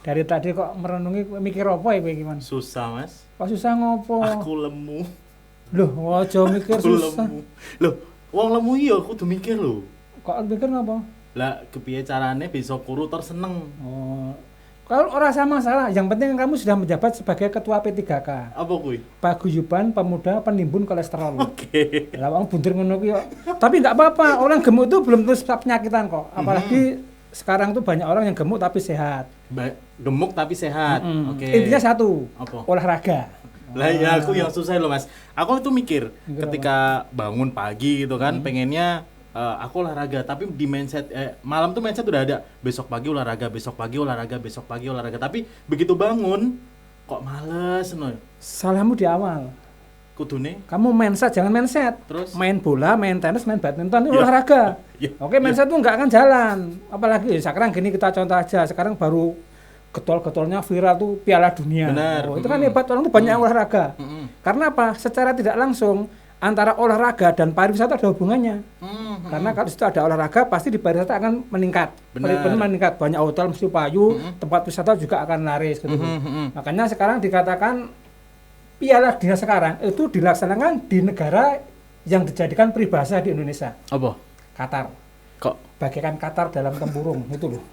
dari tadi kok merenungi mikir apa ya kowe iki, Man? Susah, Mas. Kok susah ngopo? Aku lemu. Loh, aja mikir Aku susah. lemu. Loh, wong lemu iya kudu mikir lho. Kok mikir ngopo? Lah, kepiye carane bisa kuru tur seneng? Oh. Kalau ora sama masalah, yang penting kamu sudah menjabat sebagai ketua P3K. Apa kuwi? Paguyuban Pemuda Penimbun Kolesterol. Oke. Lah wong bundir ngono ki kok. Tapi enggak apa-apa, orang gemuk itu belum tentu penyakitan kok. Apalagi sekarang tuh banyak orang yang gemuk tapi sehat. Gemuk tapi sehat. Oke. Intinya satu, Apa? olahraga. Lah ya aku yang susah loh, Mas. Aku itu mikir ketika bangun pagi gitu kan pengennya aku olahraga, tapi di mindset malam tuh mindset udah ada besok pagi olahraga, besok pagi olahraga, besok pagi olahraga. Tapi begitu bangun kok males no. Salahmu di awal. Kudune Kamu mindset, jangan mindset. Terus? Main bola, main tenis, main badminton itu Ya. olahraga. Ya. Oke, mindset tuh nggak akan jalan. Apalagi sekarang gini kita contoh aja, sekarang baru getol-getolnya viral tuh Piala Dunia. Benar. Oh, itu kan hebat, orang tuh banyak yang olahraga. Mm-mm. Karena apa? Secara tidak langsung antara olahraga dan pariwisata ada hubungannya. Karena kalau situ ada olahraga pasti di pariwisata akan meningkat. Benar. Perekonomian meningkat, banyak hotel mesti payu, tempat wisata juga akan laris gitu. Makanya sekarang dikatakan Piala Dunia sekarang itu dilaksanakan di negara yang dijadikan peribahasa di Indonesia. Apa? Qatar. Kok Bagaikan Qatar dalam tempurung itu loh.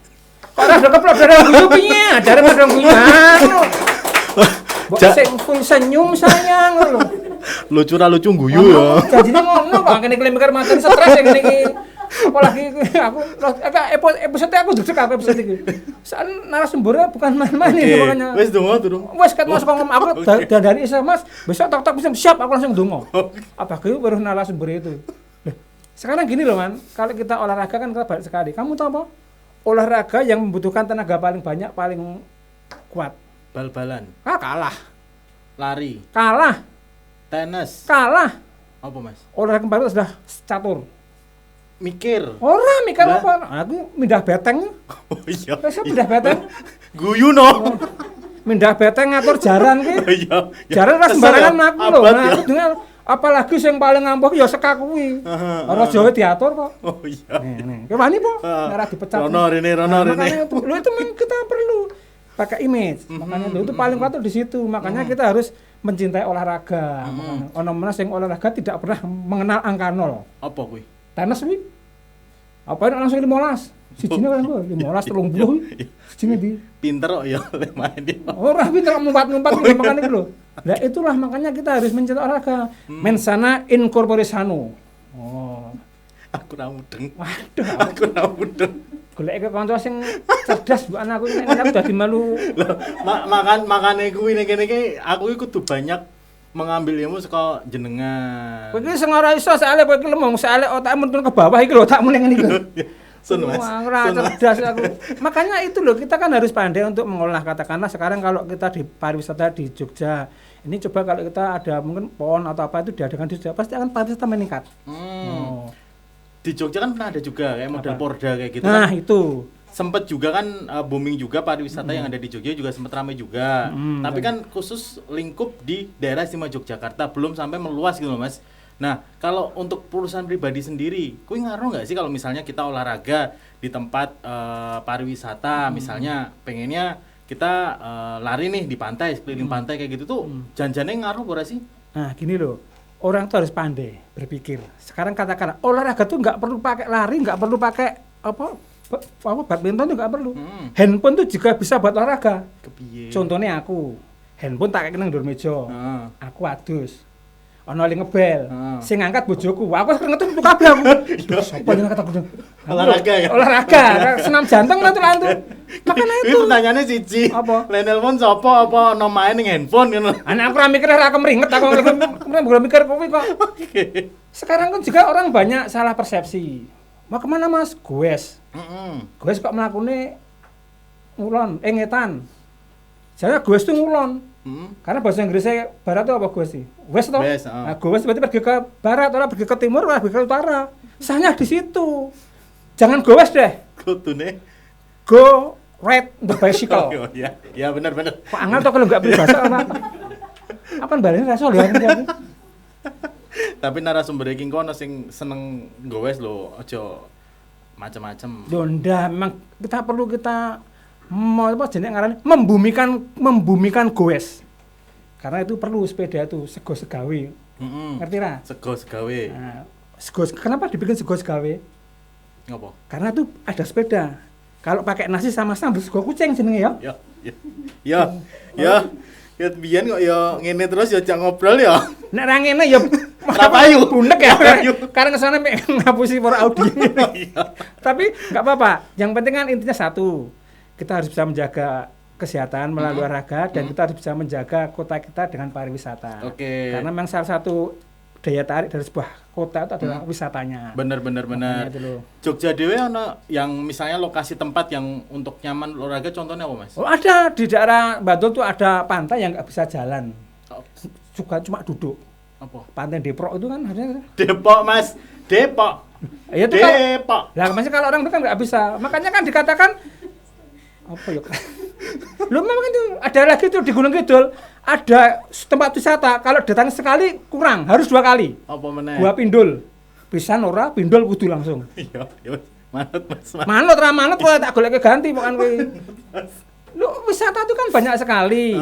Kok ada keplok dari guyupinya, dari madang guyupan. Mbok sing full senyum sayang lho. lucu ra lucu guyu ya. Jadinya ngono kok kene iki mikir materi stres yang iki. Apalagi aku episode aku deg aku episode iki. Soal narasumbernya bukan main-main ini makanya. Wis dongo turun. Wes ket mas ngomong aku dari isa Mas, besok tok siap aku langsung dongo. Apa gue baru narasumber itu. Loh, sekarang gini loh Man, kalau kita olahraga kan kita banyak sekali. Kamu tahu apa? Olahraga yang membutuhkan tenaga paling banyak, paling kuat. Bal-balan, Kalah. lari, Kalah. tenis. Kalah. Apa, Mas? Olahraga baru sudah catur. Mikir. Ora mikir Lah. apa? Aku mindah beteng. Oh iya. Wes mindah beteng. Guyu no. Mindah beteng ngatur jaran ki. Oh iya. Jaran ora sembarangan mlaku lho. Abad Nah, ya. aku dengar apalagi sing paling ampuh ya seka kuwi. Ora Jawa diatur kok. Oh iya. Nih. Kowe wani po? Ora dipecat. Rono rene. Makanya itu, itu memang kita perlu pakai image. Makanya itu paling kuat tuh di situ. Makanya kita harus mencintai olahraga. Ono meneh sing olahraga tidak pernah mengenal angka 0. Apa kuwi? Tenis kuwi. Apa langsung 15. Sijine kan gua 15 30. Sijine di. Pinter kok ya lek main dia. Ora pinter ngumpat-ngumpat makanya itu lho. Lah itulah makanya kita harus mencintai olahraga. Mensana in corpore sano. Oh. Aku ra mudeng. Waduh, Aku ra mudeng. golek ke kanca sing cerdas bu anakku ini aku dadi malu. Loh, makane kuwi ning kene iki aku iki kudu banyak mengambil ilmu saka jenengan. Kowe iki sing ora iso soalé kowe iki lemong soalé otakmu turun ke bawah iki lho otakmu ning ngene iki. Sun Mas. Wah, ora Sun, Mas. cerdas aku. Makanya itu loh kita kan harus pandai untuk mengolah katakanlah sekarang kalau kita di pariwisata di Jogja. Ini coba kalau kita ada mungkin PON atau apa itu diadakan di Jogja pasti akan pariwisata meningkat. Oh. Di Jogja kan pernah ada juga kayak model Apa? Porda kayak gitu Nah, kan. itu. Sempet juga kan booming juga pariwisata yang ada di Jogja juga sempet ramai juga. Tapi kan khusus lingkup di daerah istimewa Yogyakarta belum sampai meluas gitu loh Mas. Nah, kalau untuk perusahaan pribadi sendiri, kuwi ngaruh nggak sih kalau misalnya kita olahraga di tempat pariwisata, misalnya pengennya kita lari nih di pantai, sekeliling pantai kayak gitu tuh, janjane ngaruh ora sih? Nah, gini loh. Orang tuh harus pandai berpikir. Sekarang katakan olahraga tuh nggak perlu pakai lari, nggak perlu pakai apa badminton tuh nggak perlu. Handphone tuh juga bisa buat olahraga. Kepiye? Contohnya aku, handphone tak kayak nang ndur meja. Heeh. Aku adus. Ono li ngebel. Heeh. Sing ngangkat bojoku. Aku ngerti metu kabeh aku. Sopo yang ngangkat aku? Olahraga ya? Olahraga, senam jantung lah tuh lantu. Makanya Ini itu. pertanyaannya siji. Apa? Lain nelpon sapa apa ono main ning handphone ngono. Anak aku ora mikir ora kemringet aku belum mikir kowe kok. Sekarang kan juga orang banyak salah persepsi. Mau kemana Mas? Goes. Goes kok mlakune ngulon, ngetan. Saya goes tuh ngulon. Karena bahasa Inggrisnya barat itu apa goes sih? West toh? West, Nah, goes berarti pergi ke barat, orang pergi ke timur, orang pergi ke utara. Sahnya di situ. Jangan goes deh. Kudune. Go ride the bicycle. Oh iya. Ya benar. Kok angel toh kalau nggak berbahasa apa? Apa balik rasol ya? Tapi narasumber iki kono sing seneng gowes lho, aja macam-macam. Donda memang kita perlu kita apa jenenge ngarane membumikan goes. Karena itu perlu sepeda itu sego segawe. Ngerti ra? Sego segawe. Nah, kenapa dibikin sego segawe? Ngopo? Karena itu ada sepeda. Kalau pakai nasi sama sambal sego kucing jenenge ya. Ya. Ya biyen kok ya ngene terus ya jak ngobrol ya. Nek ra ngene ya Rapayu. bunek ya. Karena kesana ngapusi para audio. Tapi nggak apa-apa. Yang penting kan intinya satu. Kita harus bisa menjaga kesehatan melalui olahraga dan kita harus bisa menjaga kota kita dengan pariwisata. Oke. Karena memang salah satu daya tarik dari sebuah kota itu adalah wisatanya. Bener. Jogja dewe ono yang misalnya lokasi tempat yang untuk nyaman olahraga contohnya apa Mas? Oh ada di daerah Bantul tuh ada pantai yang nggak bisa jalan, juga cuma duduk. Apa? Pantai Depok itu kan harusnya. Depok Mas, Depok. Ya itu Depok. Lah masih kalau orang itu kan nggak bisa, makanya kan dikatakan apa ya? Lu memang itu ada lagi tuh di Gunung Kidul ada tempat wisata kalau datang sekali kurang harus 2 kali. Apa meneh? Gua pindul. Bisa ora pindul kudu langsung. Iya. Manut Mas. Manut kok tak golek ganti pokokan kowe. Lu wisata itu kan banyak sekali.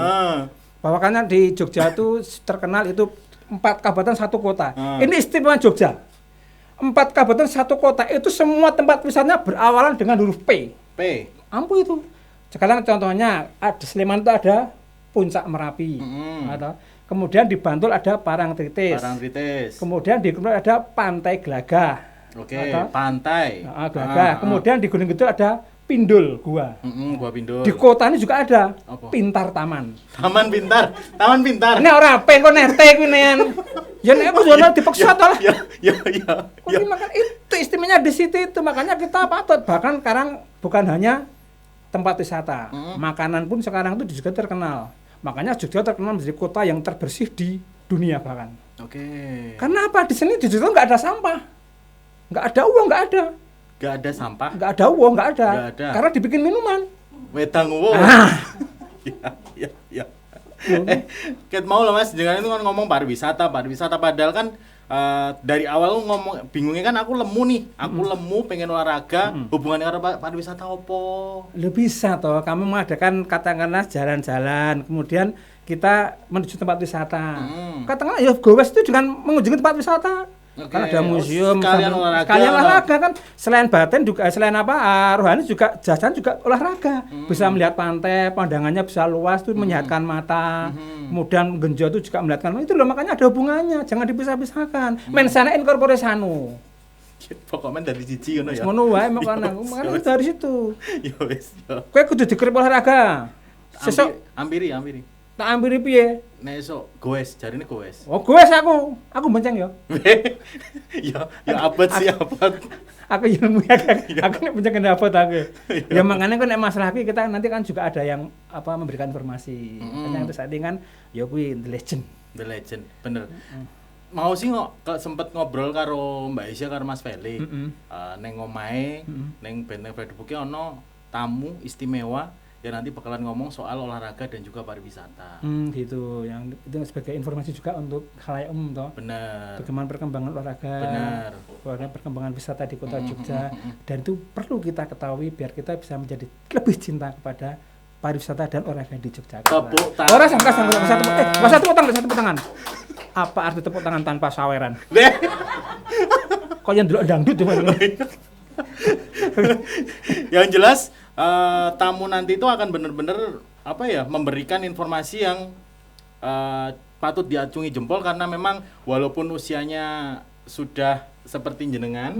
Bahkan di Jogja itu terkenal itu 4 kabupaten 1 kota. Ini istimewa Jogja. 4 kabupaten 1 kota itu semua tempat wisatanya berawalan dengan huruf P. Ampun itu. Sekarang contohnya ada Sleman itu ada Puncak Merapi. Atau kemudian di Bantul ada Parangtritis. Kemudian di Gunung ada Pantai Glagah. Oke, pantai. Glagah. Kemudian di Gunung Kidul ada Pindul Gua. Gua Pindul. Di kota ini juga ada apa? Pintar Taman. Taman Pintar. Ini ora apa kok nerte kuwi nean. Ya nek aku jono dipaksa to lah. Ya. Makanya itu istimewanya di situ itu makanya kita patut bahkan sekarang bukan hanya tempat wisata, makanan pun sekarang itu juga terkenal. Makanya Jogja terkenal menjadi kota yang terbersih di dunia bahkan. Oke. Karena apa? Di sini di Jogja nggak ada sampah, nggak ada uang, nggak ada. Nggak ada sampah? Nggak ada uang, nggak ada. Nggak ada. Karena dibikin minuman. Wedang uang. Ya. Ket mau lah Mas, jangan itu kan ngomong pariwisata padahal kan dari awal ngomong bingungnya kan aku lemu pengen olahraga hubungannya dengan pariwisata opo? Lu bisa toh, kamu mengadakan katakanlah jalan-jalan, kemudian kita menuju tempat wisata. Katakanlah ya goes itu dengan mengunjungi tempat wisata. Kan ada museum, sekalian olahraga kan. Selain batin juga selain rohani juga jajan juga olahraga. Bisa melihat pantai, pandangannya bisa luas tuh menyehatkan mata. Kemudian genjo itu juga melihatkan itu loh makanya ada hubungannya, jangan dipisah-pisahkan. Mensana in corpore sano. Pokoknya dari siji ngono ya. Ngono wae makanya dari situ. Ya wis ya. Kowe kudu dikerep olahraga. Sesuk ambiri. Tak ambiri piye? Nek esuk goes, jarine goes. Oh, goes aku benceng ya. Ya abot sih abot. Aku ilmu ya kan. Aku nek benceng kena abot aku. Ya makanya kan nek masalah iki kita nanti kan juga ada yang memberikan informasi. Yang itu saat ini kan ya kuwi The Legend. Bener. Mau sih kok sempet ngobrol karo Mbak Isya karo Mas Felix. Neng omahe, neng Benteng Fredebuke ono tamu istimewa ya nanti bakalan ngomong soal olahraga dan juga pariwisata. Gitu. Yang itu sebagai informasi juga untuk khalayak umum toh. Benar. Bagaimana perkembangan olahraga. Benar. Bagaimana perkembangan wisata di Kota Jogja dan itu perlu kita ketahui biar kita bisa menjadi lebih cinta kepada pariwisata dan olahraga di Jogja. Tepuk tangan. Ora satu tepuk tangan. Apa arti tepuk tangan tanpa saweran? Kok yang delok dangdut Yang jelas tamu nanti itu akan benar-benar memberikan informasi yang patut diacungi jempol karena memang walaupun usianya sudah seperti jenengan.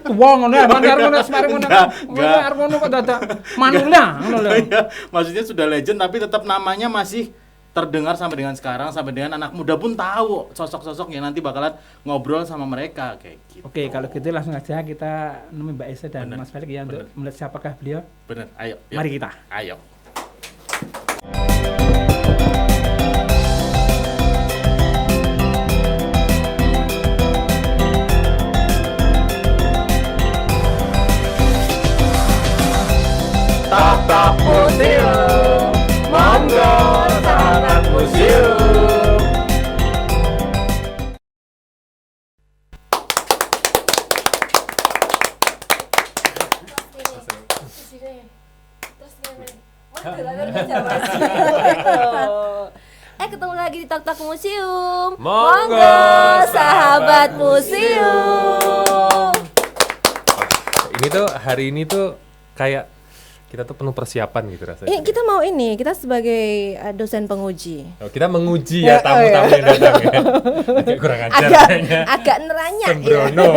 Wong ngono ya, ngono kok dadak manula ngono lho. Maksudnya sudah legend tapi tetap namanya masih terdengar sampai dengan sekarang, sampai dengan anak muda pun tahu sosok-sosok yang nanti bakalan ngobrol sama mereka kayak gitu. Oke, kalau gitu langsung aja kita nemui Mbak Esa dan Mas Felix ya untuk melihat siapakah beliau. Bener, ayo. Mari kita. Ayo. Tapak museum, monggo tapak museum. Ketemu lagi di Tok Tok Museum. Monggo, sahabat museum. Ini tuh hari ini tuh kayak kita tuh penuh persiapan gitu rasanya. Kita sebagai dosen penguji. Kita menguji ya tamu-tamu yang datang ya. Agak kurang ajar kayaknya. Agak neranya Sembrono.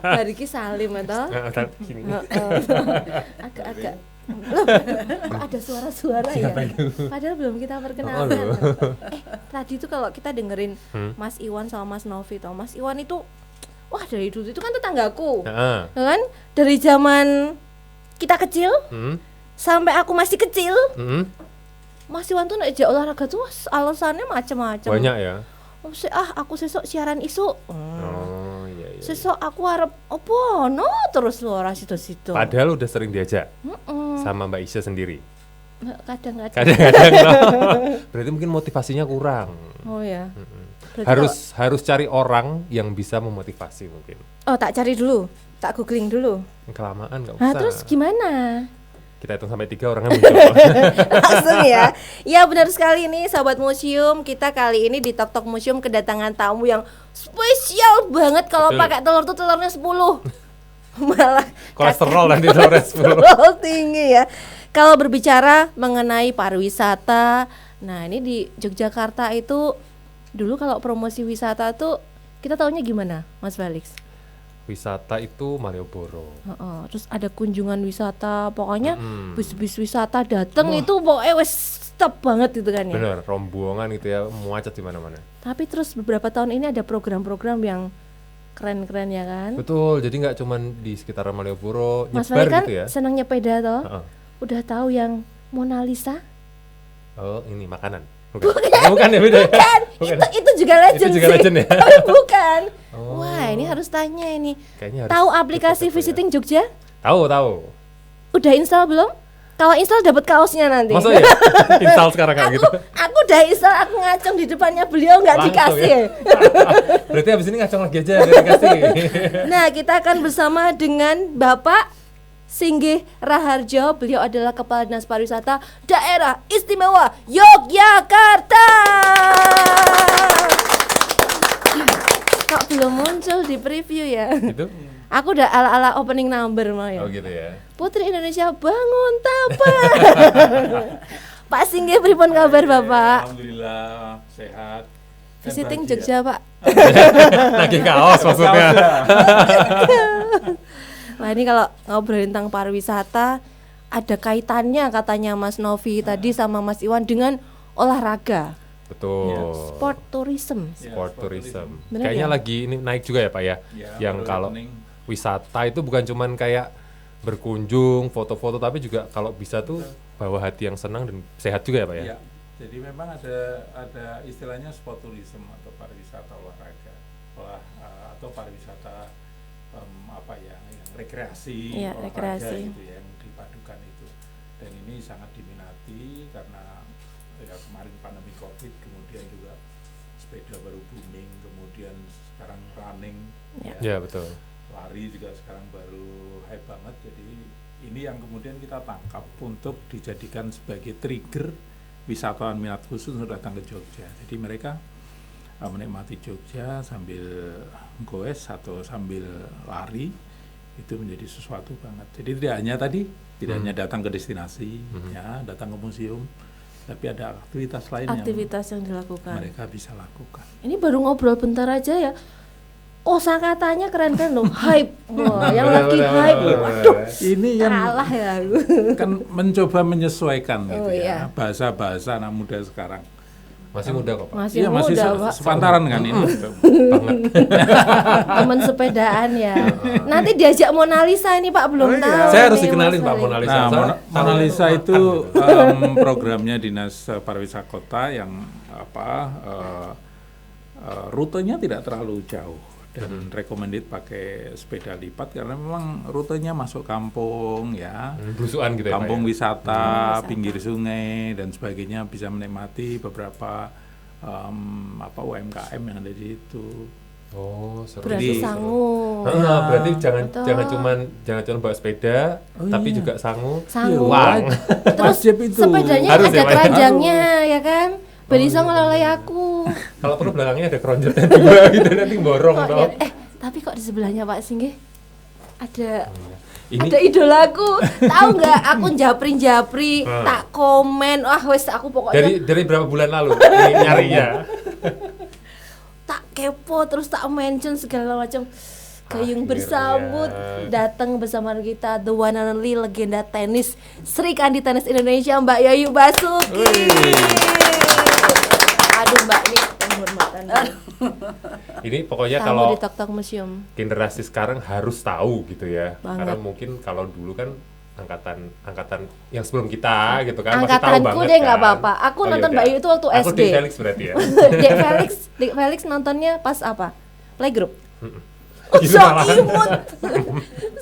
Dari Ki Salim atau? Agak-agak. Loh, kok ada suara-suara ya? Padahal belum kita perkenalkan. Tadi tuh kalau kita dengerin Mas Iwan sama Mas Novi toh. Mas Iwan itu wah dari dulu itu kan tetanggaku. Kan? Dari zaman kita kecil sampai aku masih kecil. Mas Iwan tuh nek olahraga tuh alasannya macam-macam. Banyak ya. Aku sesok siaran isu. Iya. Sesok aku harap opo no terus lu ora situ-situ. Padahal udah sering diajak sama Mbak Isya sendiri. Kadang-kadang. Berarti mungkin motivasinya kurang. Oh ya. Harus cari orang yang bisa memotivasi mungkin. Oh, tak cari dulu. Tak googling dulu. Kelamaan nggak usah. Nah, terus gimana? Kita hitung sampai 3 orangnya muncul. Langsung ya. Ya benar sekali nih sahabat museum. Kita kali ini di Tok Tok Museum kedatangan tamu yang spesial banget. Kalau pakai telur tuh telurnya 10. Malah Kolesterol nanti telurnya 10. kolesterol tinggi ya. Kalau berbicara mengenai pariwisata, nah ini di Yogyakarta itu dulu kalau promosi wisata tuh kita taunya gimana, Mas Felix? Wisata itu Malioboro. Terus ada kunjungan wisata, pokoknya bis-bis wisata dateng itu pokoknya wes stop banget gitu kan ya. Bener, rombongan gitu ya, muacet di mana-mana. Tapi terus beberapa tahun ini ada program-program yang keren-keren ya kan. Betul, jadi nggak cuman di sekitar Malioboro, Mas nyebar Felix kan gitu ya. senang nyepeda toh. Udah tahu yang Mona Lisa? Oh, ini makanan. Bukan ya, beda. Bukan. Itu juga legend Itu juga sih. legend ya? Tapi bukan. Wah, ini harus tanya ini. Kayaknya Tahu harus aplikasi tutup Visiting Jogja? Tahu. Udah install belum? Kalau install dapat kaosnya nanti. Masa ya? Install sekarang kayak gitu. Aku udah install, aku ngacung di depannya beliau nggak Langsung dikasih. ya? Berarti abis ini ngacung lagi aja nggak dikasih. Nah, kita akan bersama dengan Bapak Singgih Raharjo. Beliau adalah Kepala Dinas Pariwisata Daerah Istimewa Yogyakarta. Kok belum muncul di preview ya? Gitu? Aku udah ala-ala opening number mah ya. Oh gitu ya. Putri Indonesia bangun tapa. Pak Singgih, pripun kabar Bapak? Alhamdulillah sehat. Visiting Jogja Pak. Lagi kaos maksudnya. Wah, ini kalau ngobrolin tentang pariwisata ada kaitannya katanya Mas Novi tadi sama Mas Iwan dengan olahraga. Betul. Sport tourism. Sport tourism. Bener Kayaknya ya? lagi ini naik juga ya Pak ya. Yang kalau wisata itu bukan cuman kayak berkunjung, foto-foto, tapi juga kalau bisa tuh bawa hati yang senang dan sehat juga ya Pak ya. Ya, jadi memang ada istilahnya sport tourism atau pariwisata olahraga, atau pariwisata apa ya, yang rekreasi, Iya, olahraga rekreasi. gitu ya, yang dipadukan itu. Dan ini sangat diminati karena ya kemarin pandemi Covid, kemudian juga sepeda baru booming, kemudian sekarang running, Ya betul. lari juga sekarang baru hype banget. Jadi ini yang kemudian kita tangkap untuk dijadikan sebagai trigger wisatawan minat khusus untuk datang ke Jogja. Jadi mereka menikmati Jogja sambil goes atau sambil lari, itu menjadi sesuatu banget. Jadi tidak hanya datang ke destinasi, ya, datang ke museum, tapi ada aktivitas lain Aktivitas yang dilakukan. mereka bisa lakukan. Ini baru ngobrol bentar aja ya. Kosakatanya keren-keren loh, hype. Wah, yang lagi hype. Waduh, Ini yang kalah ya aku. kan mencoba menyesuaikan gitu iya. ya, bahasa-bahasa anak muda sekarang. Masih muda kok Pak. Masih Iya, masih muda, Pak. sepantaran kan ini. Banget. Temen sepedaan ya. Nanti diajak Mona Lisa ini Pak belum tahu. Saya harus nih, dikenalin Mas Pak Felix. Mona Lisa. Nah, Saya Mona Lisa tahu itu makan gitu. programnya Dinas Pariwisata Kota yang rutenya tidak terlalu jauh dan recommended pakai sepeda lipat karena memang rutenya masuk kampung ya. Belusuan gitu ya Pak Kampung ya? wisata, pinggir sungai dan sebagainya, bisa menikmati beberapa UMKM yang ada di situ. Oh, seru. Berarti Jadi- sangu. Berarti jangan Betul. jangan cuma bawa sepeda, tapi juga sangu. Sangu. Uang. Terus Wajib itu. sepedanya Harus ada ya, Pak? keranjangnya ya kan? Beli iso ngeloleh aku. Kalau perlu belakangnya ada keronjotnya dua gitu nanti borong Kok toh. lihat, tapi kok di sebelahnya Pak Singgih ada Ini ada idolaku. Tahu nggak? Aku japri Hmm. tak komen. Wah, wes aku pokoknya dari berapa bulan lalu ini nyarinya. tak kepo terus tak mention segala macam. Gayung Akhirnya. bersambut datang bersama kita the one and only legenda tenis Sri Kandi Tenis Indonesia Mbak Yayu Basuki. Aduh Mbak, ini penghormatan. Ini pokoknya Tamu kalau di Tok Tok Museum. generasi sekarang harus tahu gitu ya. Banget. Karena mungkin kalau dulu kan angkatan yang sebelum kita gitu kan masih tahu Angkatanku banget deh kan. nggak apa-apa. Aku nonton yaudah. Mbak Yu itu waktu Aku SD. di Felix berarti ya. Dek Felix nontonnya pas apa? Playgroup. Gitu So malah. imut.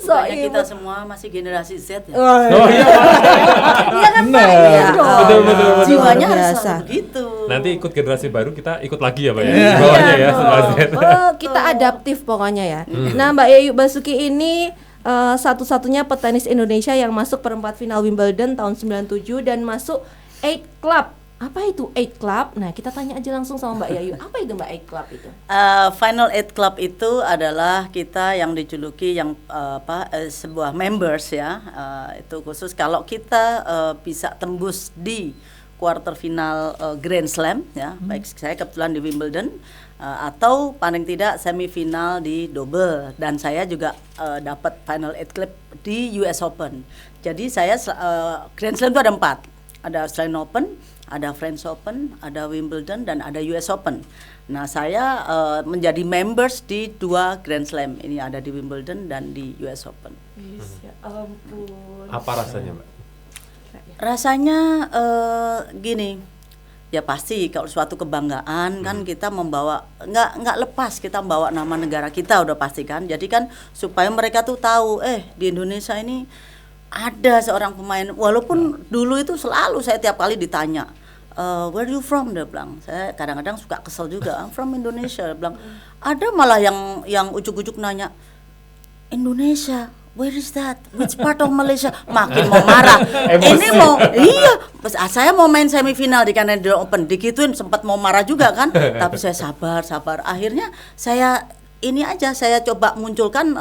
So Makanya kita imut. semua masih generasi Z ya. Oh iya. Iya kan Pak? Benar. Iya dong. Betul. Jiwanya harus biasa. selalu begitu. Nanti ikut generasi baru kita ikut lagi ya Pak ya. Iya. Di bawahnya ya Iya setelah dong. Z. Oh, kita adaptif pokoknya ya. Nah, Mbak Yayu Basuki ini satu-satunya petenis Indonesia yang masuk perempat final Wimbledon tahun 97 dan masuk 8 Club. Apa itu 8 Club? Nah, kita tanya aja langsung sama Mbak Yayu. Apa itu Mbak 8 Club itu? Final Eight Club itu adalah kita yang dijuluki yang sebuah members ya. Itu khusus kalau kita bisa tembus di quarter final Grand Slam ya. Baik saya kebetulan di Wimbledon atau paling tidak semifinal di double dan saya juga dapat Final Eight Club di US Open. Jadi saya Grand Slam itu ada 4. Ada Australian Open, ada French Open, ada Wimbledon dan ada US Open. Nah, saya menjadi members di 2 Grand Slam. Ini ada di Wimbledon dan di US Open. Ya ampun. Apa rasanya Mbak? Rasanya gini, ya pasti kalau suatu kebanggaan kan kita membawa nggak lepas kita membawa nama negara kita udah pasti kan. Jadi kan supaya mereka tuh tahu di Indonesia ini ada seorang pemain walaupun dulu itu selalu saya tiap kali ditanya where you from, dia bilang. Saya kadang-kadang suka kesel juga, I'm from Indonesia, dia bilang. Ada malah yang ujuk-ujuk nanya Indonesia, where is that? Which part of Malaysia? Makin mau marah. Ini mau, iya, saya mau main semifinal di Canadian Open, dikituin sempat mau marah juga kan, tapi saya sabar. Akhirnya saya coba munculkan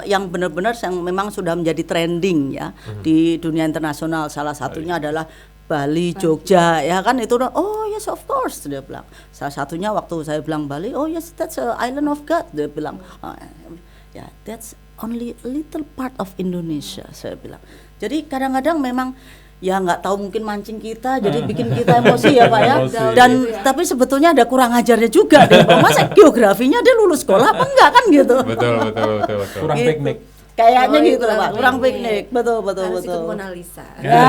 yang benar-benar yang memang sudah menjadi trending ya di dunia internasional. Salah satunya adalah Bali, Jogja, ya kan itu. Oh yes, of course, dia bilang. Salah satunya waktu saya bilang Bali, oh yes, that's a island of God, dia bilang. Ya, that's only a little part of Indonesia, saya bilang. Jadi kadang-kadang memang ya nggak tahu mungkin mancing kita, jadi bikin kita emosi ya Pak ya. Dan tapi sebetulnya ada kurang ajarnya juga deh. Masa geografinya dia lulus sekolah apa enggak kan gitu. Betul. Kurang Gitu. piknik. Kayaknya Oh, gitu kurang Pak, kurang piknik. piknik. Betul. Harus ikut Mona Lisa. Ya.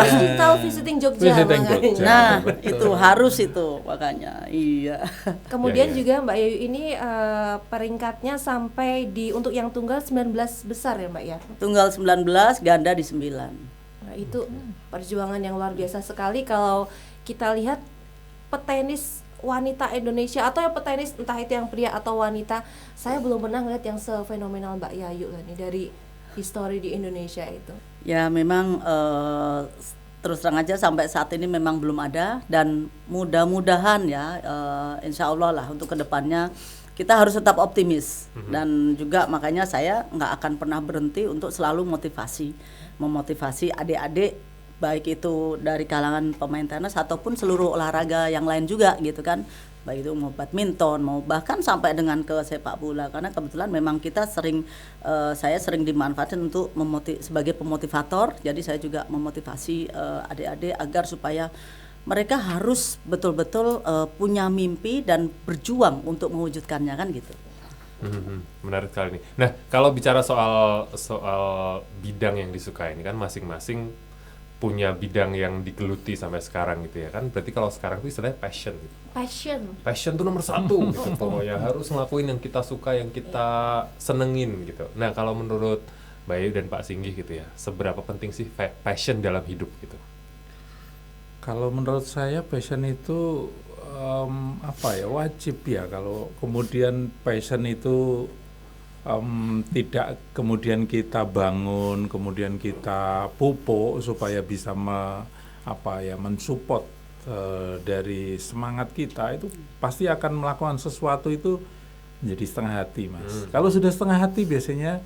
Harus tahu visiting Jogja Visiting makanya. Jogja. Nah, betul. itu harus itu makanya. Iya. Kemudian Ya. juga Mbak Yayu ini peringkatnya sampai di untuk yang tunggal 19 besar ya Mbak ya. Tunggal 19, ganda di 9. Nah, itu perjuangan yang luar biasa sekali kalau kita lihat petenis wanita Indonesia atau yang petenis entah itu yang pria atau wanita, saya belum pernah ngeliat yang sefenomenal Mbak Yayu kan nih dari histori di Indonesia itu. Ya memang terus terang aja sampai saat ini memang belum ada dan mudah-mudahan ya insya Allah lah untuk kedepannya kita harus tetap optimis dan juga makanya saya nggak akan pernah berhenti untuk selalu memotivasi adik-adik baik itu dari kalangan pemain tenis ataupun seluruh olahraga yang lain juga gitu kan, baik itu mau badminton mau bahkan sampai dengan ke sepak bola karena kebetulan memang kita saya sering dimanfaatkan untuk sebagai pemotivator, jadi saya juga memotivasi adik-adik agar supaya mereka harus betul-betul punya mimpi dan berjuang untuk mewujudkannya kan gitu. Menarik sekali nih. Nah, kalau bicara soal bidang yang disukai ini kan masing-masing punya bidang yang digeluti sampai sekarang gitu ya kan. Berarti kalau sekarang itu istilahnya passion gitu. Passion tuh nomor 1 gitu. Pokoknya harus ngelakuin yang kita suka, yang kita senengin gitu. Nah, kalau menurut Mbak Yayu dan Pak Singgih gitu ya, seberapa penting sih passion dalam hidup gitu? Kalau menurut saya passion itu wajib ya kalau kemudian passion itu tidak kemudian kita bangun, kemudian kita pupuk supaya bisa mensupport dari semangat kita, itu pasti akan melakukan sesuatu itu menjadi setengah hati, Mas. Kalau sudah setengah hati biasanya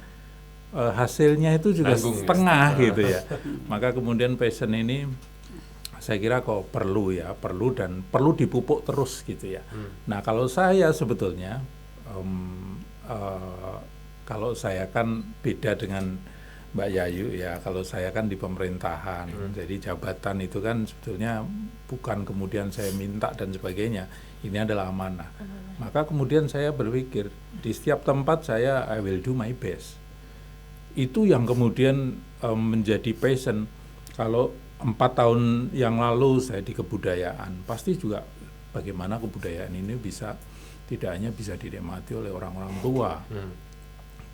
hasilnya itu juga setengah gitu ya. Maka kemudian passion ini saya kira kok perlu dan perlu dipupuk terus gitu ya. Nah, kalau saya sebetulnya kalau saya kan beda dengan Mbak Yayu ya, kalau saya kan di pemerintahan, jadi jabatan itu kan sebetulnya bukan kemudian saya minta dan sebagainya, ini adalah amanah. Maka kemudian saya berpikir di setiap tempat saya I will do my best. Itu yang kemudian menjadi passion. Kalau 4 tahun yang lalu saya di kebudayaan, pasti juga bagaimana kebudayaan ini bisa tidak hanya bisa dinikmati oleh orang-orang tua.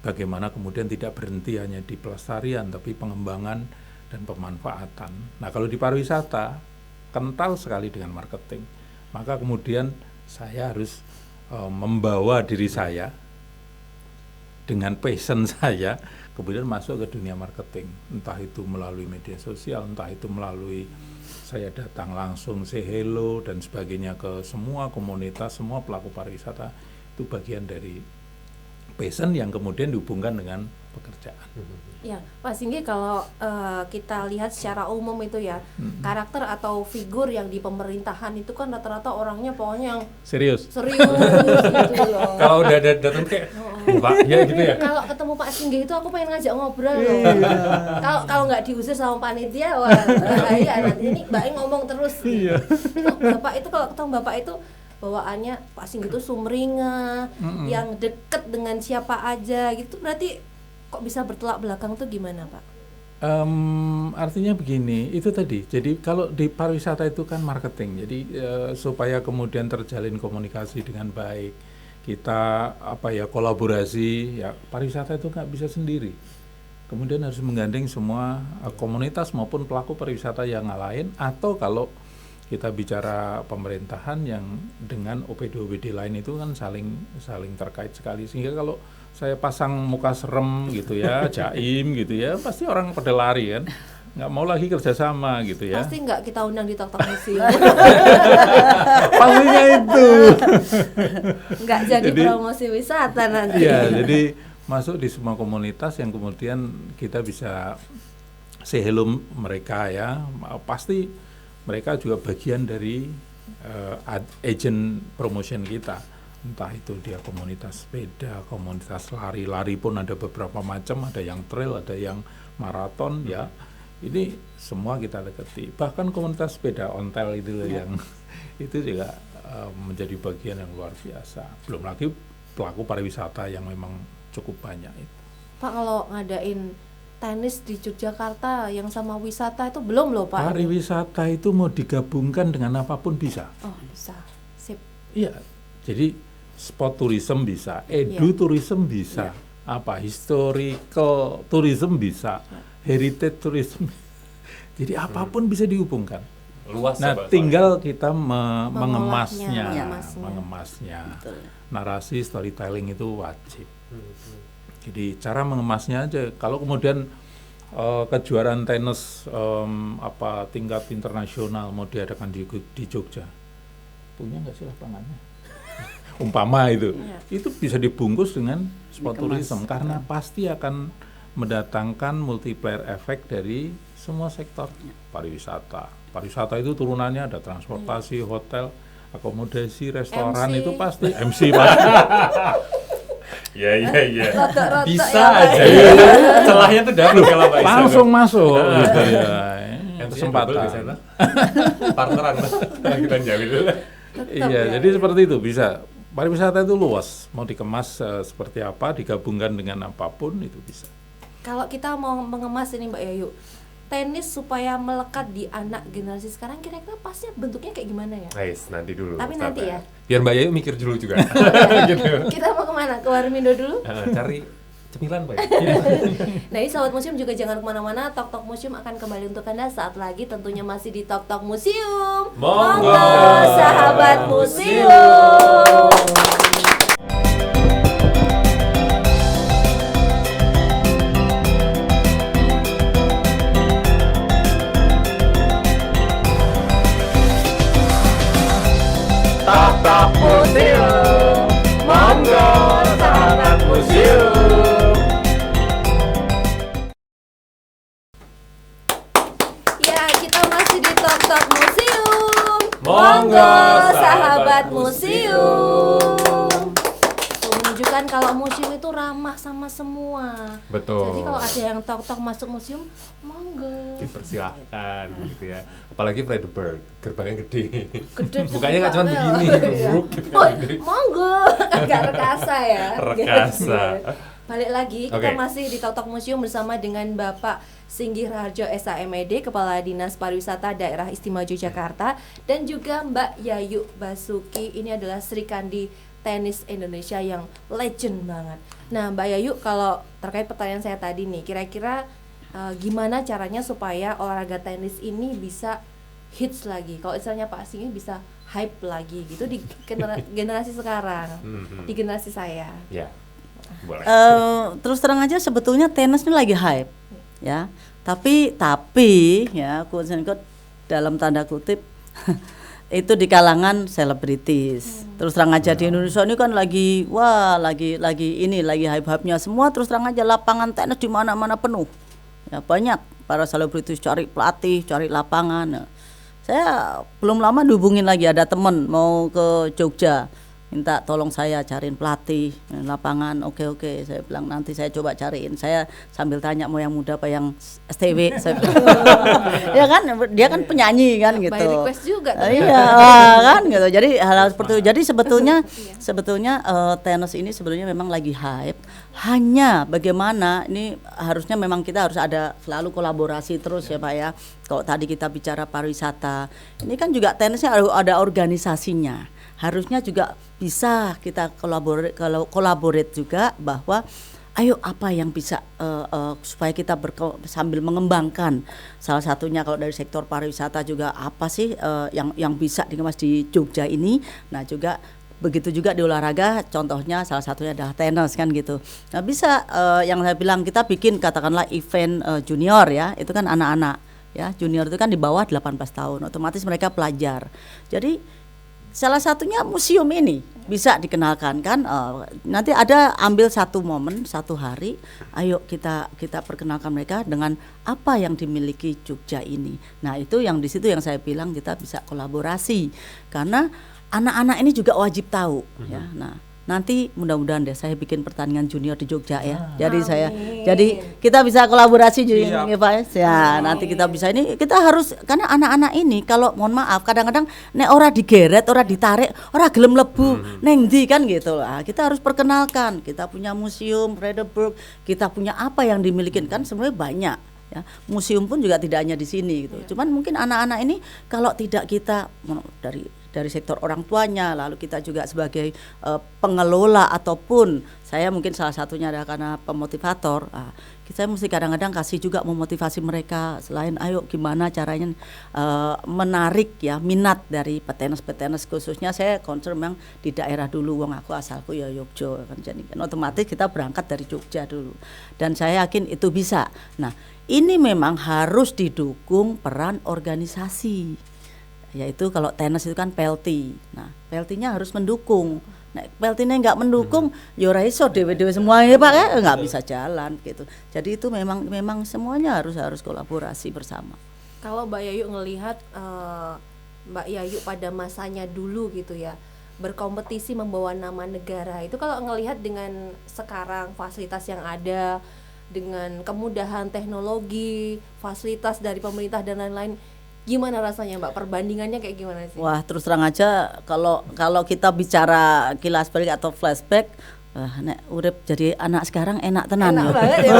Bagaimana kemudian tidak berhenti hanya di pelestarian, tapi pengembangan dan pemanfaatan. Nah, kalau di pariwisata, kental sekali dengan marketing. Maka kemudian saya harus membawa diri saya dengan passion saya, kemudian masuk ke dunia marketing. Entah itu melalui media sosial, entah itu melalui saya datang langsung say hello dan sebagainya ke semua komunitas, semua pelaku pariwisata. Itu bagian dari passion yang kemudian dihubungkan dengan pekerjaan. Ya, Pak Singgi, kalau kita lihat secara umum itu ya, karakter atau figur yang di pemerintahan itu kan rata-rata orangnya pokoknya yang serius gitu loh. Kalau udah datang kayak Pak ya gitu ya. Kalau ketemu Pak Singgi itu aku pengen ngajak ngobrol loh. Kalau nggak diusir sama panitia, wah bahaya nanti ini Mbak ngomong terus. Bapak itu kalau ketemu Bapak itu bawaannya Pak Singgi itu sumringah, yang deket dengan siapa aja gitu. Berarti kok bisa bertolak belakang tuh gimana, Pak? Artinya begini, itu tadi. Jadi kalau di pariwisata itu kan marketing. Jadi supaya kemudian terjalin komunikasi dengan baik, kita kolaborasi. Ya pariwisata itu nggak bisa sendiri. Kemudian harus menggandeng semua komunitas maupun pelaku pariwisata yang lain, atau kalau kita bicara pemerintahan yang dengan OPD lain itu kan saling terkait sekali, sehingga kalau saya pasang muka serem gitu ya, jaim gitu ya, pasti orang pada lari kan, nggak mau lagi kerjasama gitu ya. Pasti nggak kita undang di Tok Tok Museum. Pastinya itu. Nggak jadi promosi wisata nanti. Iya, jadi masuk di semua komunitas yang kemudian kita bisa say hello mereka ya, pasti mereka juga bagian dari agent promotion kita. Entah itu dia komunitas sepeda, komunitas lari pun ada beberapa macam, ada yang trail, ada yang maraton ya. Ini semua kita dekati. Bahkan komunitas sepeda ontel itu yang itu juga menjadi bagian yang luar biasa. Belum lagi pelaku pariwisata yang memang cukup banyak itu. Pak, kalau ngadain tenis di Yogyakarta yang sama wisata itu belum loh Pak. Pariwisata itu mau digabungkan dengan apapun bisa. Oh bisa, sip. Iya, jadi sport tourism bisa, tourism bisa, historical tourism bisa, heritage tourism. Jadi apapun bisa dihubungkan. Luas. Nah, tinggal kita mengemasnya. Betul. Narasi storytelling itu wajib. Jadi cara mengemasnya aja. Kalau kemudian kejuaraan tenis tingkat internasional mau diadakan di Jogja, punya nggak sih lapangannya? Umpama itu bisa dibungkus dengan sport tourism karena pasti akan mendatangkan multiplier efek dari semua sektor pariwisata. Pariwisata itu turunannya ada transportasi, hotel, akomodasi, restoran, MC. itu pasti MC pasti. Iya. Rada-rada Bisa ya, aja. Celahnya tuh double kalau Pak Isa. Langsung masuk gitu ya. Kesempatan. Partneran kita jawab dulu. Iya, jadi seperti itu bisa. Pariwisata itu luas, mau dikemas seperti apa, digabungkan dengan apapun itu bisa. Kalau kita mau mengemas ini Mbak Yayu, tenis supaya melekat di anak generasi sekarang kira-kira pasnya bentuknya kayak gimana ya? Nice, nanti dulu. Tapi nanti ya. Biar Mbak Yayu mikir dulu juga. Gitu. Kita mau kemana? Ke Warmindo dulu? Cari cemilan Pak. Nah ini Sobat Museum juga jangan kemana-mana, Tok Tok Museum akan kembali untuk Anda saat lagi tentunya masih di Tok Tok Museum. Monggo, sahabat museum. Tok Tok Museum, monggo sahabat museum. Ya, kita masih di Tok Tok Museum. Monggo, sahabat museum. Menunjukkan kalau museum itu ramah sama semua. Betul. Jadi kalau ada yang tok-tok masuk museum, monggo. Dipersilahkan gitu ya. Apalagi Fredericksburg, gerbangnya gede. Gede Bukannya nggak cuma juga, begini, ya. bruk, gitu Oh, kan. monggo, agak rekasa ya. Rekasa. Balik lagi, kita Oke. masih di Tok Tok Museum bersama dengan Bapak Singgih Raharjo SHMED, Kepala Dinas Pariwisata Daerah Istimewa Yogyakarta, dan juga Mbak Yayu Basuki. Ini adalah Sri Kandi Tenis Indonesia yang legend banget. Nah, Mbak Yayu, kalau terkait pertanyaan saya tadi nih, kira-kira gimana caranya supaya olahraga tenis ini bisa hits lagi? Kalau istilahnya Pak Singgih bisa hype lagi gitu di generasi sekarang, di generasi saya. Ya. Boleh. Terus terang aja sebetulnya tenis ini lagi hype, ya. Tapi ya, quote dalam tanda kutip itu di kalangan selebritis. Terus terang aja di Indonesia ini kan lagi hype-hype-nya semua. Terus terang aja lapangan tenis di mana-mana penuh. Ya, banyak para selebritis cari pelatih, cari lapangan. Nah, saya belum lama dihubungin lagi, ada temen mau ke Jogja, minta tolong saya cariin pelatih lapangan. Oke, saya bilang nanti saya coba cariin. Saya sambil tanya mau yang muda apa yang STW. Saya bilang, ya kan dia kan penyanyi kan gitu. By request juga tuh. Iya kan gitu. Jadi hal seperti itu. Jadi sebetulnya tenis ini sebenarnya memang lagi hype. Hanya bagaimana ini harusnya memang kita harus ada selalu kolaborasi terus ya Pak ya. Kalau tadi kita bicara pariwisata, ini kan juga tenisnya ada organisasinya. Harusnya juga bisa kita kolaborate juga bahwa ayo apa yang bisa supaya kita sambil mengembangkan, salah satunya kalau dari sektor pariwisata juga apa sih yang bisa dikemas di Jogja ini. Nah juga begitu juga di olahraga, contohnya salah satunya adalah tenis kan gitu. Nah bisa yang saya bilang kita bikin katakanlah event junior ya, itu kan anak-anak ya, junior itu kan di bawah 18 tahun, otomatis mereka pelajar. Jadi salah satunya museum ini bisa dikenalkan kan, nanti ada ambil satu momen, satu hari, ayo kita perkenalkan mereka dengan apa yang dimiliki Jogja ini. Nah itu yang di situ yang saya bilang kita bisa kolaborasi, karena anak-anak ini juga wajib tahu ya. Nah nanti mudah-mudahan deh saya bikin pertandingan junior di Jogja ya. Jadi kita bisa kolaborasi juga ya Pak ya. Nanti kita bisa ini, kita harus, karena anak-anak ini kalau mohon maaf kadang-kadang nek ora digeret, ora ditarik, ora gelem lebu neng ndi kan gitu lah. Kita harus perkenalkan, kita punya museum Fredericksburg, kita punya apa yang dimiliki kan sebenarnya banyak ya. Museum pun juga tidak hanya di sini gitu. Cuman mungkin anak-anak ini kalau tidak kita dari sektor orang tuanya, lalu kita juga sebagai pengelola ataupun saya mungkin salah satunya adalah karena pemotivator. Kita mesti kadang-kadang kasih juga memotivasi mereka, selain ayo gimana caranya menarik ya minat dari petenis khususnya saya concern memang di daerah dulu. Wong aku asalku ya Yogyo kan, jadi kan otomatis kita berangkat dari Jogja dulu, dan saya yakin itu bisa. Nah ini memang harus didukung peran organisasi, yaitu kalau tenis itu kan PLT. Nah, PLT-nya harus mendukung. Nah, PLT-nya nggak mendukung, ya ora iso dewe-dewe semuanya Pak ya, nggak bisa jalan gitu. Jadi itu memang semuanya harus kolaborasi bersama. Kalau Mbak Yayu ngelihat Mbak Yayu pada masanya dulu gitu ya, berkompetisi membawa nama negara, itu kalau ngelihat dengan sekarang fasilitas yang ada, dengan kemudahan teknologi, fasilitas dari pemerintah dan lain-lain, gimana rasanya Mbak? Perbandingannya kayak gimana sih? Wah terus terang aja kalau kita bicara kilas balik atau flashback, nek urip jadi anak sekarang enak tenan Enak ya. banget ya.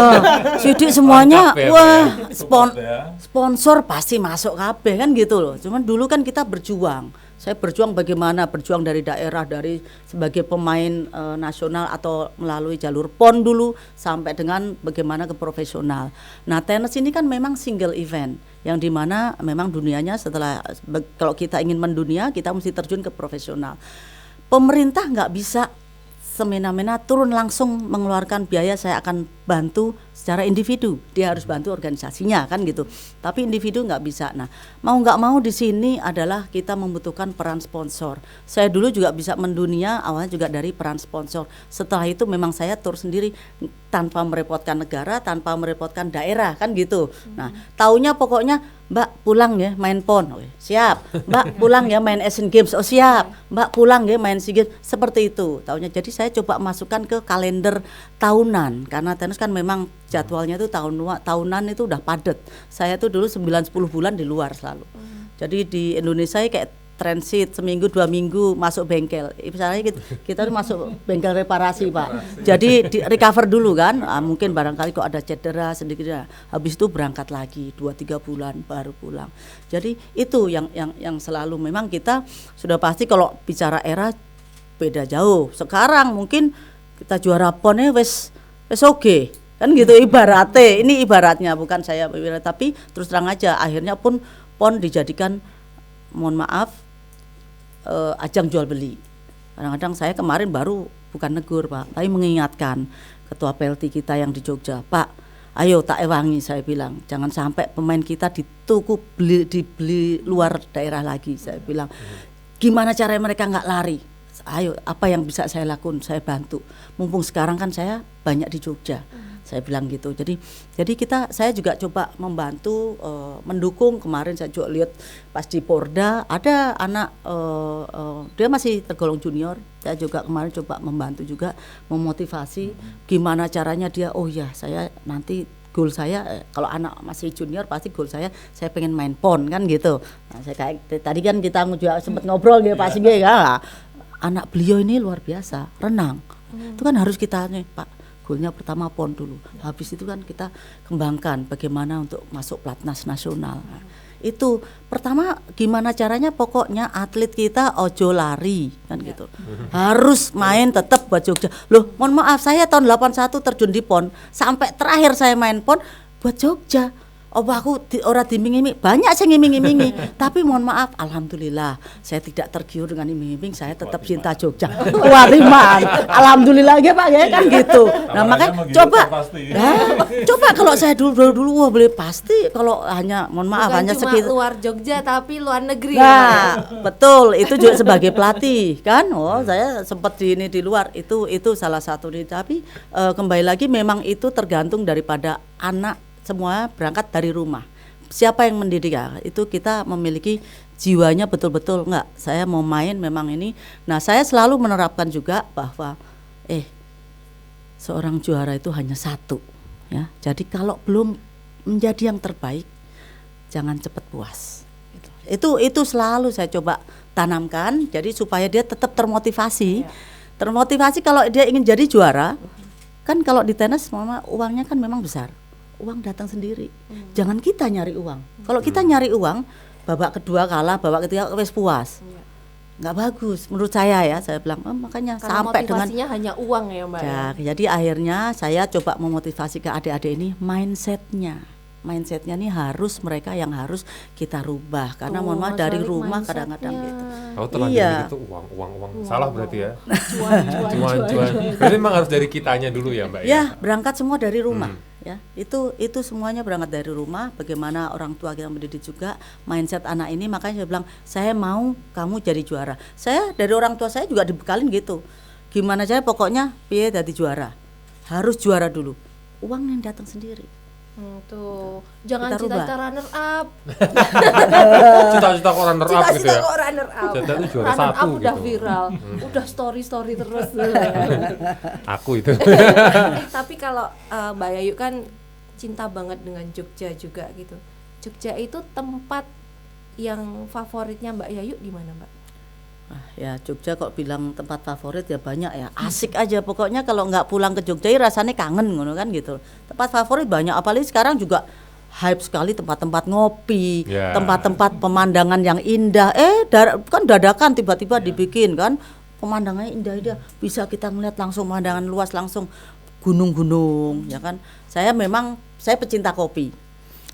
Sidik semuanya, Lengkap ya, wah Cukup ya. sponsor pasti masuk kabeh kan gitu loh. Cuman dulu kan kita berjuang Saya berjuang bagaimana, berjuang dari daerah, dari sebagai pemain nasional atau melalui jalur PON dulu sampai dengan bagaimana ke profesional. Nah, tenis ini kan memang single event yang dimana memang dunianya setelah kalau kita ingin mendunia kita mesti terjun ke profesional. Pemerintah nggak bisa semena-mena turun langsung mengeluarkan biaya, saya akan bantu secara individu, dia harus bantu organisasinya kan gitu, tapi individu nggak bisa. Nah, mau nggak mau di sini adalah kita membutuhkan peran sponsor. Saya dulu juga bisa mendunia awalnya juga dari peran sponsor, setelah itu memang saya tur sendiri tanpa merepotkan negara, tanpa merepotkan daerah kan gitu. Nah, taunya pokoknya Mbak pulang ya main PON, oh, siap. Mbak pulang ya main Asian Games, oh siap. Mbak pulang ya main SEA Games, seperti itu taunya. Jadi saya coba masukkan ke kalender tahunan, karena tenis kan memang jadwalnya itu tahunan itu udah padat. Saya tuh dulu 9-10 bulan di luar selalu. Jadi di Indonesia kayak transit seminggu 2 minggu masuk bengkel. Misalnya kita masuk bengkel reparasi Pak. Jadi di recover dulu kan. Mungkin barangkali kok ada cedera sedikit. Habis itu berangkat lagi 2-3 bulan baru pulang. Jadi itu yang selalu memang kita sudah pasti kalau bicara era beda jauh. Sekarang mungkin kita juara PON wes oke. Kan gitu ibaratnya. Ini ibaratnya bukan saya tapi terus terang aja akhirnya pun PON dijadikan mohon maaf ajang jual beli. Kadang-kadang saya kemarin baru bukan negur Pak, tapi mengingatkan ketua PLT kita yang di Jogja, Pak, ayo tak ewangi saya bilang, jangan sampai pemain kita dibeli luar daerah lagi. Saya bilang, gimana caranya mereka nggak lari? Ayo, apa yang bisa saya lakukan? Saya bantu. Mumpung sekarang kan saya banyak di Jogja. Saya bilang gitu. Jadi saya juga coba membantu mendukung. Kemarin saya juga lihat pas di Porda ada anak dia masih tergolong junior. Saya juga kemarin coba membantu juga memotivasi gimana caranya dia, oh ya saya nanti goal saya kalau anak masih junior pasti goal saya pengen main PON kan gitu. Nah, saya kayak tadi kan kita juga sempat ngobrol gitu Pak Singgih ya. Anak beliau ini luar biasa renang. Itu kan harus kita nih Pak. Goalnya pertama PON dulu, habis itu kan kita kembangkan bagaimana untuk masuk pelatnas nasional. Nah, itu pertama gimana caranya, pokoknya atlet kita ojo lari kan gitu, harus main tetap buat Jogja. Loh mohon maaf saya tahun 81 terjun di PON, sampai terakhir saya main PON buat Jogja. Oh aku orang diming-iming, banyak saya ngiming-imingi. Tapi mohon maaf, alhamdulillah saya tidak tergiur dengan iming-iming, saya tetap cinta Jogja. Wariman, alhamdulillah ya Pak ya kan gitu. Nah makanya coba kalau saya dulu wah boleh pasti kalau hanya mohon maaf bukan hanya sekitar luar Jogja tapi luar negeri. Nah betul, itu juga sebagai pelatih kan. Oh saya sempat di luar itu salah satu nih. Tapi kembali lagi memang itu tergantung daripada anak. Semua berangkat dari rumah. Siapa yang mendidik ya? Itu kita memiliki jiwanya betul-betul enggak. Saya mau main memang ini. Nah, saya selalu menerapkan juga bahwa seorang juara itu hanya satu, ya. Jadi kalau belum menjadi yang terbaik, jangan cepat puas. Itu selalu saya coba tanamkan. Jadi supaya dia tetap termotivasi. Termotivasi kalau dia ingin jadi juara. Kan kalau di tenis mama uangnya kan memang besar. Uang datang sendiri. Jangan kita nyari uang. Kalau kita nyari uang, babak kedua kalah, babak ketiga wes puas. Nggak bagus menurut saya ya. Saya bilang makanya karena sampai dengan motivasinya hanya uang ya Mbak. Ya, jadi akhirnya saya coba memotivasi ke adik-adik ini mindsetnya nih harus mereka yang harus kita rubah karena mohon maaf dari rumah kadang-kadang gitu. Oh terlanjur gitu uang salah berarti ya. Cuan. Berarti memang harus dari kitanya dulu ya Mbak ya. Berangkat semua dari rumah. Ya, itu semuanya berangkat dari rumah. Bagaimana orang tua kita mendidik juga mindset anak ini. Makanya saya bilang saya mau kamu jadi juara. Saya dari orang tua saya juga dibekalin gitu. Gimana saya pokoknya piye jadi juara. Harus juara dulu. Uang yang datang sendiri. Tuh jangan cita-cita runner up. Cita-cita kok runner up gitu ya. Runner up. Cita-cita itu juara runner satu up udah gitu. viral. Udah story terus. Aku itu. Tapi kalau Mbak Yayu kan cinta banget dengan Jogja juga gitu. Jogja itu tempat yang favoritnya Mbak Yayu di mana Mbak? Ya Jogja kok bilang tempat favorit ya banyak ya, asik aja pokoknya kalau nggak pulang ke Jogja rasanya kangen ngono kan gitu. Tempat favorit banyak, apalagi sekarang juga hype sekali tempat-tempat ngopi, Ya. tempat-tempat pemandangan yang indah. Kan dadakan tiba-tiba dibikin kan, pemandangannya indah-indah, bisa kita ngeliat langsung pemandangan luas, langsung gunung-gunung, ya kan. Saya pecinta kopi,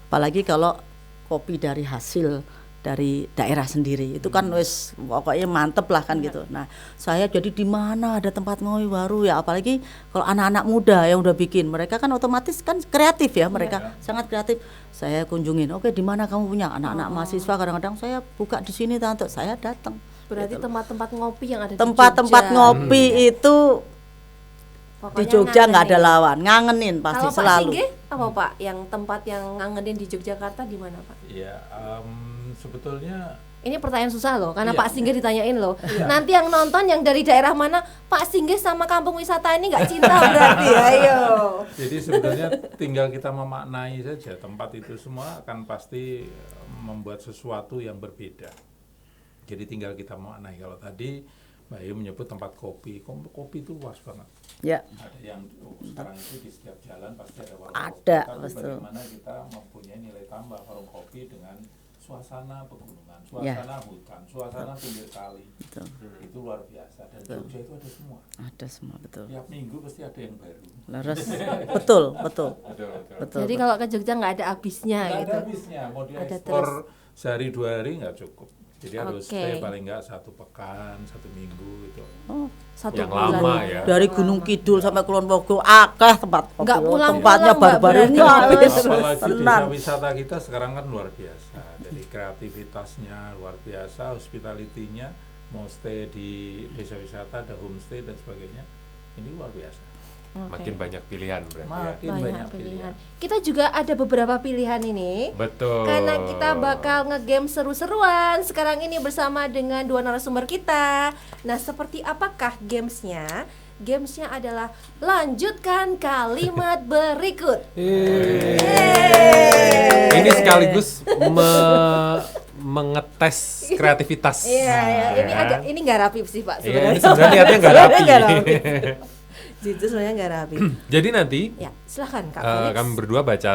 apalagi kalau kopi dari hasil dari daerah sendiri itu kan wis pokoknya mantep lah kan gitu. Nah saya jadi di mana ada tempat ngopi baru ya, apalagi kalau anak-anak muda yang udah bikin, mereka kan otomatis kan kreatif ya, mereka sangat kreatif. Saya kunjungin, oke di mana kamu punya anak-anak mahasiswa, kadang-kadang saya buka di sini tante, saya datang. Berarti tempat-tempat ngopi yang ada Tempat-tempat di Jogja. ngopi itu di Pokoknya Jogja nggak ada ngangenin. lawan, ngangenin pasti Kalau Pak selalu. Singgih apa Pak? Yang tempat yang ngangenin di Yogyakarta di mana Pak? Ya, sebetulnya Ini pertanyaan susah loh, karena Iya. Pak Singgih ditanyain loh. Nanti yang nonton yang dari daerah mana, Pak Singgih sama kampung wisata ini nggak cinta berarti, ayo. jadi sebetulnya tinggal kita memaknai saja, tempat itu semua akan pasti membuat sesuatu yang berbeda. Jadi tinggal kita memaknai. Kalau tadi Mbak Ayu menyebut tempat kopi, kopi itu luas banget. Ya, Ada yang sekarang itu di setiap jalan pasti ada warung Ada, kopi. Tapi betul. bagaimana kita mempunyai nilai tambah warung kopi dengan suasana pegunungan, Ya. suasana hutan, suasana pinggir kali. betul. Itu luar biasa. Dan Jogja itu ada semua. Ada semua betul. Tiap minggu pasti ada yang baru. Laras, betul. Betul. Jadi kalau ke Jogja nggak ada habisnya Nggak gitu. ada habisnya, mau Ada diekspor sehari 2 hari nggak cukup. Jadi harus Oke. stay paling nggak 1 pekan, 1 minggu gitu. Satu Yang bulan. lama ya. Dari Gunung Kidul sampai Kulon Progo akeh tempat kopi. Nggak pulang-pulang, Tempatnya Mbak, baru-baru berarti. nggak habis. Apalagi Tenang. desa wisata kita sekarang kan luar biasa. Jadi kreativitasnya luar biasa, hospitality-nya, mau stay di desa wisata, ada homestay dan sebagainya. Ini luar biasa. Oke. Makin banyak pilihan berarti ya. Makin Banyak pilihan. Kita juga ada beberapa pilihan ini. Betul. Karena kita bakal ngegame seru-seruan sekarang ini bersama dengan dua narasumber kita. Nah, seperti apakah gamesnya? Gamesnya adalah lanjutkan kalimat berikut. Ini sekaligus mengetes kreativitas. Iya, ya. Ini Ya. ini nggak rapi sih Pak Iya, ini sebenarnya. sebenarnya niatnya nggak Sebenarnya rapi. nggak rapi. Jujur sebenarnya nggak rapi. Jadi nanti Ya, silahkan Kak Felix. kami berdua baca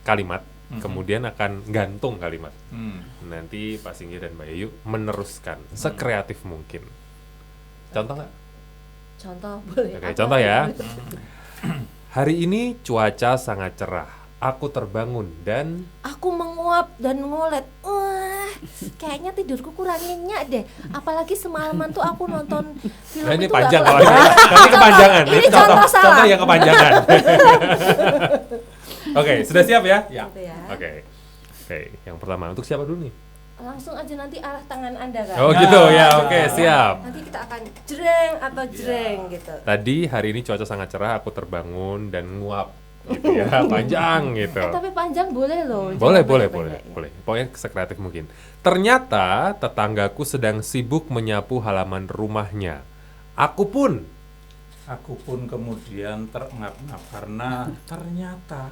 kalimat, kemudian akan gantung kalimat. Nanti Pak Singgih dan Mbak Ayu meneruskan sekreatif mungkin. Contoh nggak? Contoh boleh. Oke, Apa contoh ya. Hari ini cuaca sangat cerah. Aku terbangun dan Aku menguap dan ngolet. Wah, kayaknya tidurku kurang nyenyak deh. Apalagi semalaman tuh aku nonton film nah, ini itu panjang nggak kalau ini. Nanti kepanjangan. Ini contoh salah. Contoh yang kepanjangan. Oke, sudah siap ya? Ya. Gitu ya. Oke. Oke, yang pertama untuk siapa dulu nih? Langsung aja nanti arah tangan Anda kan. Oh gitu ya. Oke, siap. Nanti kita akan jreng atau jreng gitu. Tadi hari ini cuaca sangat cerah, aku terbangun dan nguap gitu ya, panjang gitu. Tapi panjang boleh loh. Boleh, jangan boleh, pendek-pendek. boleh. Pokoknya sekreatif mungkin. Ternyata tetanggaku sedang sibuk menyapu halaman rumahnya. Aku pun kemudian terengap-engap karena ternyata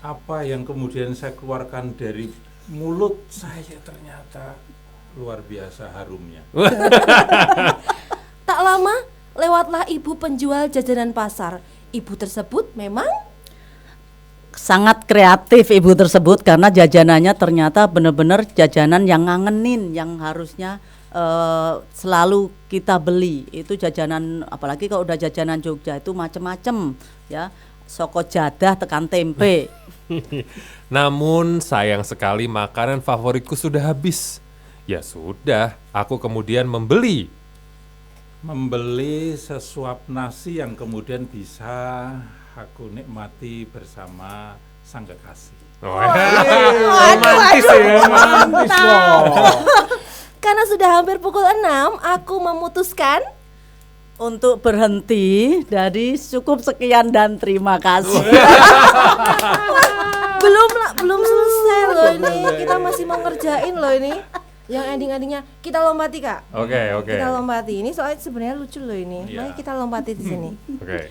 apa yang kemudian saya keluarkan dari mulut saya ternyata luar biasa harumnya. Tak lama lewatlah ibu penjual jajanan pasar. Ibu tersebut memang Sangat kreatif ibu tersebut karena jajanannya ternyata benar-benar jajanan yang ngangenin, yang harusnya selalu kita beli. Itu jajanan, apalagi kalau udah jajanan Jogja itu macem-macem ya, soko jadah tekan tempe. namun sayang sekali makanan favoritku sudah habis. Ya sudah, aku kemudian membeli. Sesuap nasi yang kemudian bisa aku nikmati bersama sang kekasih. Romantis ya, romantis loh. karena sudah hampir pukul 6, aku memutuskan Untuk berhenti dari cukup sekian dan terima kasih. belum selesai loh ini. Kita masih mau ngerjain loh ini. Yang ending-endingnya kita lompati Kak. Oke. Kita lompati. Ini soalnya sebenarnya lucu loh ini. Iya. Mari kita lompati di sini. Oke.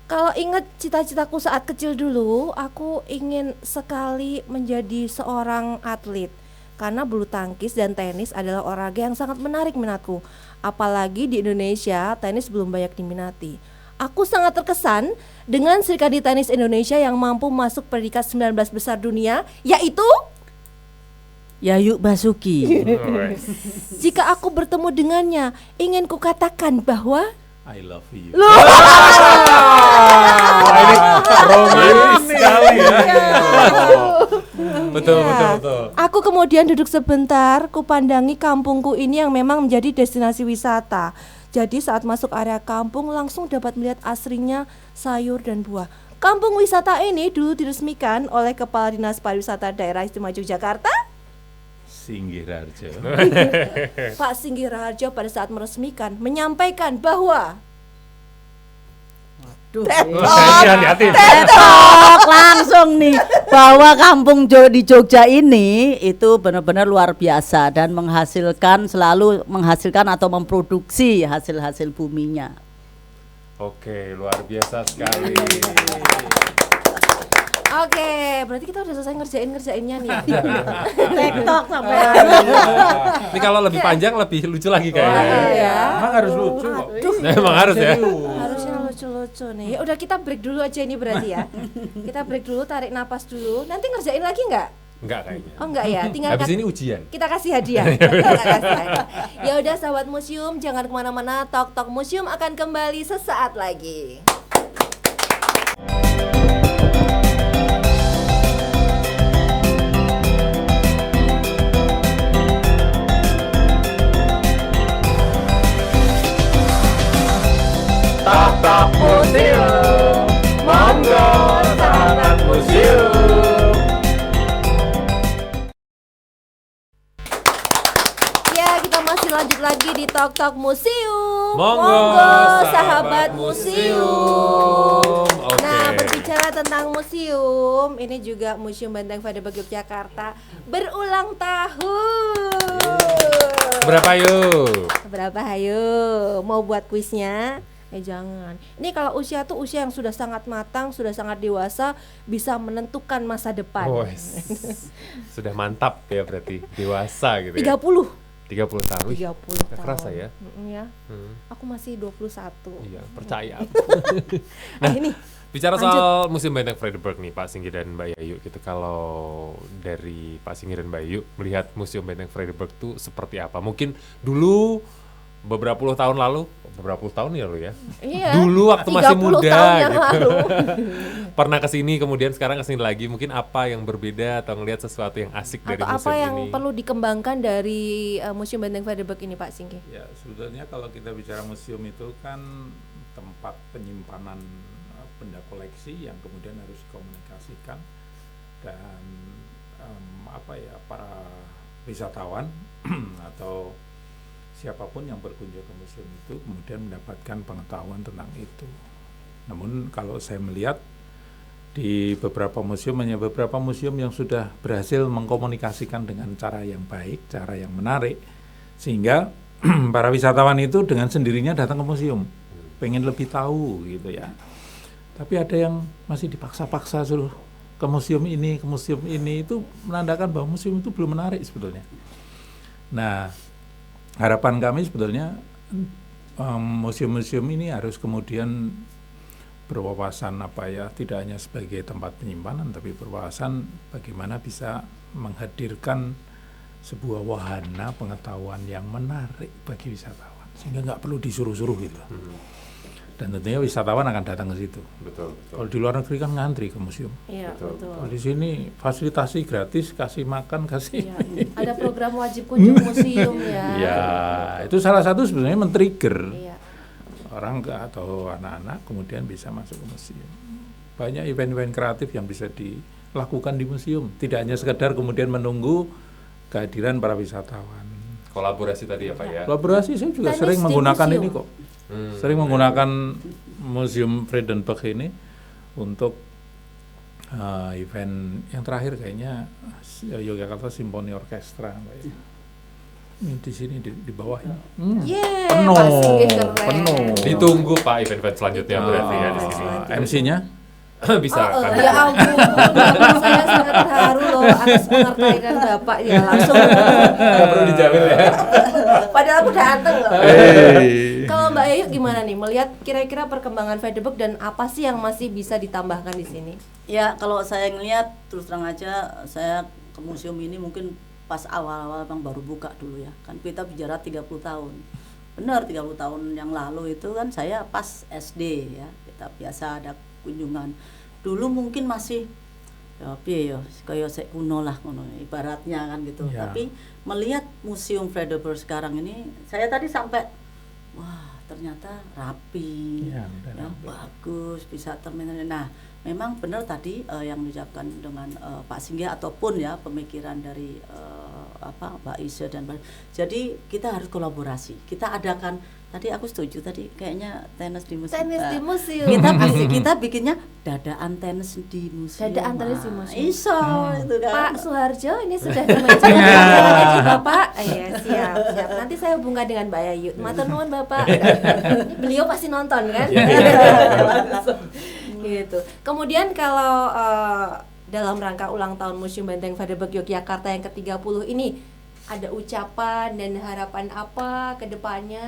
Kalau ingat cita-citaku saat kecil dulu, aku ingin sekali menjadi seorang atlet. Karena bulu tangkis dan tenis adalah olahraga yang sangat menarik minatku. Apalagi di Indonesia, tenis belum banyak diminati. Aku sangat terkesan dengan Sri Kandi Tenis Indonesia yang mampu masuk peringkat 19 besar dunia, yaitu Yayu Basuki. jika aku bertemu dengannya, ingin kukatakan bahwa I love you. Ini romantis sekali ya. Betul. Aku kemudian duduk sebentar, kupandangi kampungku ini yang memang menjadi destinasi wisata. Jadi saat masuk area kampung langsung dapat melihat asrinya sayur dan buah. Kampung wisata ini dulu diresmikan oleh Kepala Dinas Pariwisata Daerah Istimewa Yogyakarta, Singgih Harjo. Pak Singgih Raharjo, pada saat meresmikan menyampaikan bahwa Hati-hati. Tetok langsung nih bahwa kampung di Jogja ini itu benar-benar luar biasa dan selalu menghasilkan atau memproduksi hasil-hasil buminya. Oke, luar biasa sekali. Oke, berarti kita udah selesai ngerjainnya nih. TikTok sampai Ini kalau lebih panjang lebih lucu lagi kayaknya. ya. Emang harus lucu kok. Emang harus ya. Harusnya lucu-lucu nih. Ya udah, kita break dulu aja ini berarti ya. Kita break dulu, tarik napas dulu. Nanti ngerjain lagi nggak? Enggak kayaknya. Oh enggak ya, tinggal Habis ini ujian. kita kasih hadiah. Kita kasih hadiah. Ya udah sahabat museum, jangan kemana-mana. Tok Museum akan kembali sesaat lagi. Tok Museum, monggo sahabat museum. Ya, kita masih lanjut lagi di Tok Museum. Monggo, sahabat museum. Oke. Nah, berbicara tentang museum, ini juga Museum Benteng Fadeberg Yogyakarta berulang tahun. Berapa yuk? Berapa hayo? Mau buat kuisnya? Jangan. Ini kalau usia tuh usia yang sudah sangat matang, sudah sangat dewasa, bisa menentukan masa depan. Sudah mantap ya berarti, dewasa gitu 30. ya. 30 tahun. Wih, 30 nggak tahun. kerasa ya. Ya. Aku masih 21. Iya, percaya. Ini Bicara lanjut. soal Museum Benteng Fadeberg nih Pak Singgi dan Mbak Yayu gitu, kalau dari Pak Singgi dan Mbak Yayu melihat Museum Benteng Fadeberg tuh seperti apa? Mungkin dulu beberapa puluh tahun lalu, beberapa puluh tahun ya lo ya. Iya. Dulu waktu masih 30 muda tahun yang gitu. lalu. Pernah kesini kemudian sekarang kesini lagi, mungkin apa yang berbeda atau ngelihat sesuatu yang asik dari Atau apa museum yang ini? perlu dikembangkan dari Museum Benteng Fadeberg ini Pak Singgi? Ya, sebetulnya kalau kita bicara museum itu kan tempat penyimpanan benda koleksi yang kemudian harus dikomunikasikan dan para wisatawan atau siapapun yang berkunjung ke museum itu kemudian mendapatkan pengetahuan tentang itu. Namun kalau saya melihat di beberapa museum, hanya beberapa museum yang sudah berhasil mengkomunikasikan dengan cara yang baik, cara yang menarik, sehingga para wisatawan itu dengan sendirinya datang ke museum, pengen lebih tahu gitu ya. Tapi ada yang masih dipaksa-paksa suruh ke museum ini, itu menandakan bahwa museum itu belum menarik sebetulnya. Nah, harapan kami sebetulnya museum-museum ini harus kemudian berwawasan tidak hanya sebagai tempat penyimpanan, tapi berwawasan bagaimana bisa menghadirkan sebuah wahana pengetahuan yang menarik bagi wisatawan, sehingga nggak perlu disuruh-suruh gitu. Dan tentunya wisatawan akan datang ke situ. Betul. Kalau di luar negeri kan ngantri ke museum. Iya, betul. Kalau di sini fasilitasi gratis, kasih makan, kasih. Iya. Ada program wajib kunjung museum ya. Ya, itu salah satu sebenarnya men-trigger Iya. orang atau anak-anak kemudian bisa masuk ke museum. Banyak event-event kreatif yang bisa dilakukan di museum. Tidak hanya sekedar kemudian menunggu kehadiran para wisatawan. Kolaborasi tadi ya Pak ya? Kolaborasi saya juga Tenis sering di menggunakan museum. ini kok. Sering menggunakan Museum Vredenburg ini untuk event yang terakhir kayaknya Yogyakarta Symphony Orchestra, Mbak ya. Ini di sini di bawah ini. Yeay, Penuh, Pak Singgi keren. penuh. Ditunggu Pak event-event selanjutnya berarti ya di sini. MC-nya Bisa kan? Ya ampun, saya sangat terharu loh atas pengertian Bapak ya langsung. Nggak perlu dijamin ya. Padahal aku dateng loh. Kalau Mbak Yayu gimana nih melihat kira-kira perkembangan Fredericksburg dan apa sih yang masih bisa ditambahkan di sini? Ya, kalau saya ngelihat terus terang aja, saya ke museum ini mungkin pas awal-awal Bang baru buka dulu ya. Kan kita bicara 30 tahun. Benar, 30 tahun yang lalu itu kan saya pas SD ya. Kita biasa ada kunjungan. Dulu mungkin masih ya piye ya kaya sek kuno lah ngono ibaratnya kan gitu. Ya. Tapi melihat Museum Fredericksburg sekarang ini, saya tadi sampai wah, ternyata rapi. Ya, Ya, bagus, bisa terminal. Nah, memang benar tadi yang diucapkan dengan Pak Singgih ataupun ya pemikiran dari Mbak Isa dan jadi kita harus kolaborasi. Kita adakan tadi aku setuju tadi kayaknya tenis di museum. Tenis di museum. Kita bikinnya dadaan tenis di museum. Dadaan tenis di museum. Iso itu kan. Pak Suharjo ini sudah di meja Bapak. Iya, siap. Nanti saya hubungkan dengan Mbak Yayu. Matur nuwun Bapak. Ini beliau pasti nonton kan? Gitu. Kemudian kalau dalam rangka ulang tahun Museum Benteng Fredericksburg Yogyakarta yang ke-30 ini ada ucapan dan harapan apa ke depannya?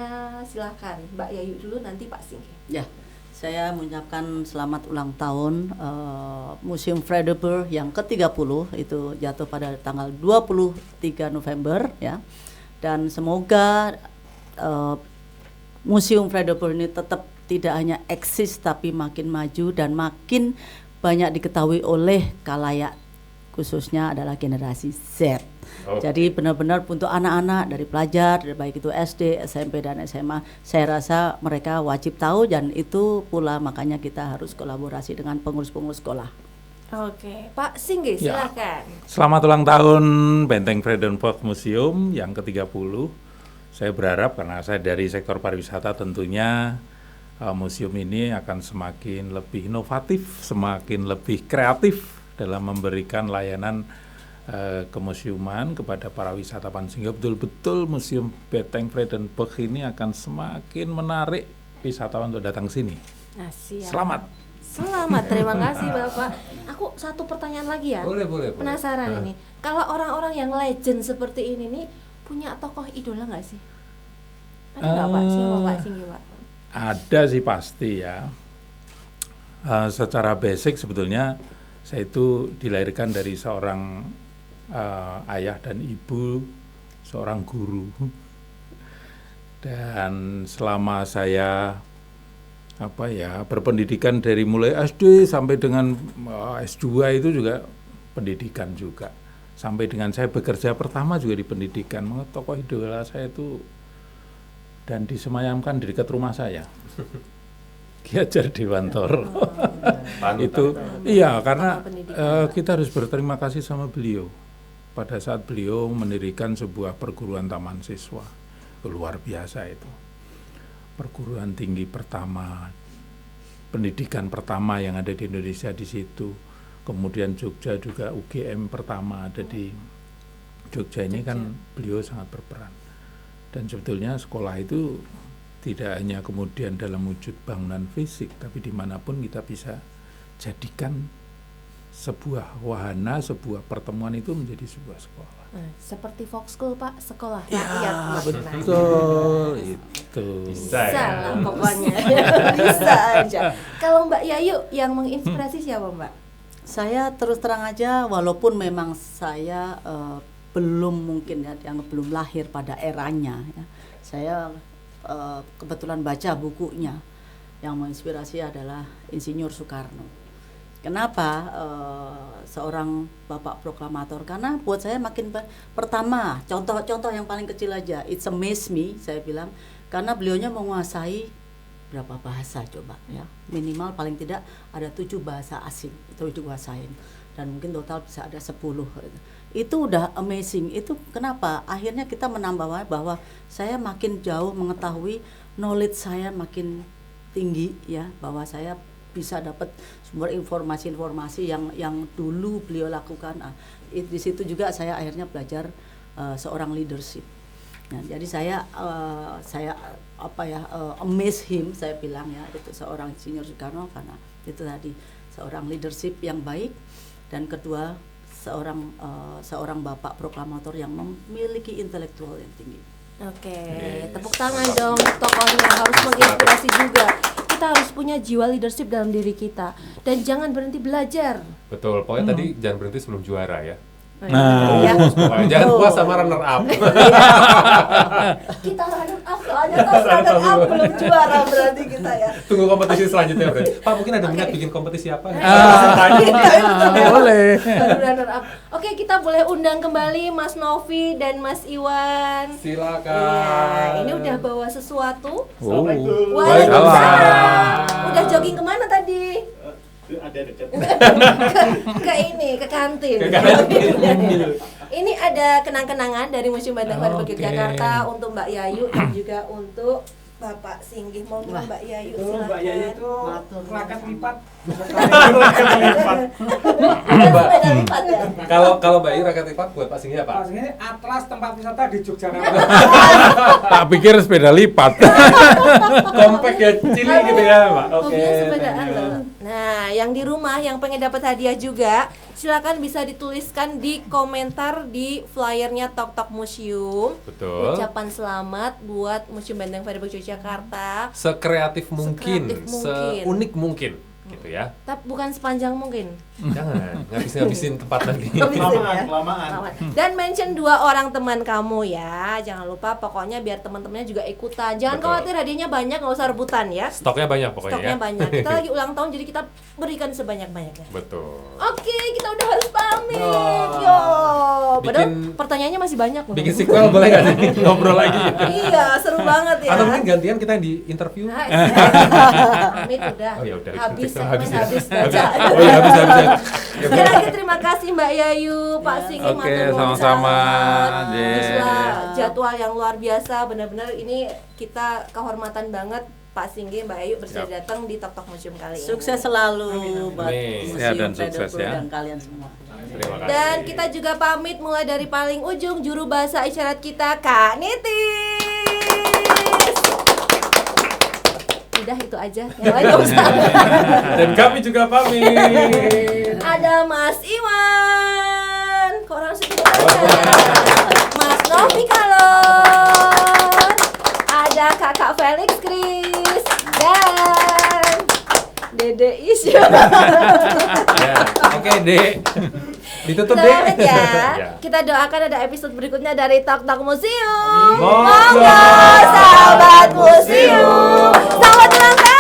Silahkan Mbak Yayu dulu, nanti Pak Singgih. Ya, saya mengucapkan selamat ulang tahun Museum Fredericksburg yang ke-30 itu jatuh pada tanggal 23 November ya. Dan semoga Museum Fredericksburg ini tetap tidak hanya eksis tapi makin maju dan makin banyak diketahui oleh khalayak, khususnya adalah generasi Z. Jadi benar-benar untuk anak-anak dari pelajar, dari baik itu SD, SMP dan SMA, saya rasa mereka wajib tahu dan itu pula makanya kita harus kolaborasi dengan pengurus-pengurus sekolah. Oke, Pak Singgih Ya. silakan. Selamat ulang tahun Benteng Fredericksburg Museum yang ke-30. Saya berharap karena saya dari sektor pariwisata tentunya museum ini akan semakin lebih inovatif, semakin lebih kreatif dalam memberikan layanan kemuseuman kepada para wisatawan sehingga betul-betul Museum Benteng Fredericksburg ini akan semakin menarik wisatawan untuk datang sini. Nah, siap. Selamat. Terima kasih Bapak. Aku satu pertanyaan lagi ya. Boleh. Penasaran ini. Kalau orang-orang yang legend seperti ini nih punya tokoh idola nggak sih? Ada nggak Pak? Siapa Pak Singgih Pak? Ada sih pasti ya. Secara basic sebetulnya saya itu dilahirkan dari seorang ayah dan ibu, seorang guru. Dan selama saya berpendidikan dari mulai SD sampai dengan S2 itu juga pendidikan juga. Sampai dengan saya bekerja pertama juga di pendidikan. Tokoh idola saya itu dan disemayamkan di dekat rumah saya. Ki Hajar Dewantoro. Itu iya karena kita harus berterima kasih sama beliau. Pada saat beliau mendirikan sebuah perguruan taman siswa. Luar biasa itu. Perguruan tinggi pertama, pendidikan pertama yang ada di Indonesia di situ. Kemudian Jogja juga UGM pertama ada di Jogja ini kan beliau sangat berperan. Dan sebetulnya sekolah itu tidak hanya kemudian dalam wujud bangunan fisik, tapi dimanapun kita bisa jadikan sebuah wahana, sebuah pertemuan itu menjadi sebuah sekolah. Seperti Fox School Pak, sekolah Ya, rakyat. betul itu. Bisa lah pokoknya. Bisa aja. Kalau Mbak Yayu yang menginspirasi siapa Mbak? Saya terus terang aja walaupun memang saya belum mungkin ya yang belum lahir pada eranya ya. Saya kebetulan baca bukunya yang menginspirasi adalah Insinyur Soekarno. Kenapa seorang bapak proklamator? Karena buat saya makin pertama contoh yang paling kecil aja, it's amaze me saya bilang karena beliaunya menguasai berapa bahasa coba ya, minimal paling tidak ada 7 bahasa asing itu dikuasain dan mungkin total bisa ada 10 itu udah amazing. Itu kenapa akhirnya kita menambah bahwa saya makin jauh mengetahui knowledge saya makin tinggi ya, bahwa saya bisa dapat sumber informasi-informasi yang dulu beliau lakukan. Di situ juga saya akhirnya belajar seorang leadership. Nah, jadi saya amaze him saya bilang ya, itu seorang Insinyur Soekarno karena itu tadi seorang leadership yang baik dan kedua, seorang bapak proklamator yang memiliki intelektual yang tinggi. Oke, tepuk tangan dong tokohnya, harus menginspirasi juga. Kita harus punya jiwa leadership dalam diri kita dan jangan berhenti belajar. Betul, pokoknya tadi jangan berhenti sebelum juara ya. Nah. Ya. Pokoknya jangan puas sama runner up. Kita runner up soalnya toh runner up belum juara berarti kita ya. Tunggu kompetisi selanjutnya berarti. Pak, mungkin ada minat bikin kompetisi apa? Boleh. Baru runner up. Oke, kita boleh undang kembali Mas Novi dan Mas Iwan. Silakan. Iya, ini udah bawa sesuatu. Assalamualaikum. Waalaikumsalam. Udah jogging kemana tadi? Ada dekat. Ke kantin. Ini ada kenang-kenangan dari Museum Benteng Fairbox Yogyakarta untuk Mbak Yayu dan juga untuk Bapak Singgih. Mau Mbak Yayu silakan. Mbak Yayu itu raket lipat. Sepeda lipat ya. Kalau Mbak Ira raket lipat buat Pak Singgih apa? Pas ini atlas tempat wisata di Yogyakarta. Tak pikir sepeda lipat. Compact ya, cili gitu ya, Pak. Oke. Hobinya sepedaan thank you. loh. Nah, yang di rumah yang pengen dapat hadiah juga, silakan bisa dituliskan di komentar di flyernya Tok Tok Museum. Betul. Ucapan selamat buat Museum Benteng Fairbox Yogyakarta. Sekreatif mungkin, Sekreatif mungkin. seunik mungkin, gitu ya. Tapi bukan sepanjang mungkin. Jangan ngabisin tempat nanti. Kelamaan. Dan mention 2 orang teman kamu ya. Jangan lupa pokoknya biar teman-temannya juga ikutan. Jangan Betul. khawatir hadiahnya banyak, nggak usah rebutan ya. Stoknya banyak pokoknya Stoknya ya. banyak. Kita lagi ulang tahun jadi kita berikan sebanyak-banyaknya. Betul. Oke, kita udah harus pamit. Yo. Padahal Bikin- pertanyaannya masih banyak loh. Bikin sequel boleh nggak nih? Ngobrol lagi. Iya, seru banget ya. Atau mungkin gantian kita yang di interview. Nah, pamit udah. Oh, ya udah. Habis Habis segmen ya. habis baca. Oh iya, habis. Sekali lagi terima kasih Mbak Yayu, Pak Singgih, Oke, matur nuwun sama-sama, sangat. Dek. Wisla, jadwal yang luar biasa, benar-benar ini kita kehormatan banget Pak Singgih, Mbak Yayu bersedia datang di Tok Tok Museum kali ini. Sukses selalu buat Amin. museum Sehat dan Pedofil sukses ya. dan kalian semua. Terima kasih. Dan kita juga pamit mulai dari paling ujung juru bahasa isyarat kita, Kak Nitis. Udah itu aja, yang lain nggak usah. Dan kami juga pamit. Ada Mas Iwan, kok orang segitu aja. Mas Novi Kalon, ada Kakak Felix Kris, dan Dede Isya. Ya, oke, Dek. Ditutup, Kita Dek. pamit ya. Ya. Kita doakan ada episode berikutnya dari Tok Tok Museum. Monggo. Monggo, sahabat museum. Selamat ulang tahun.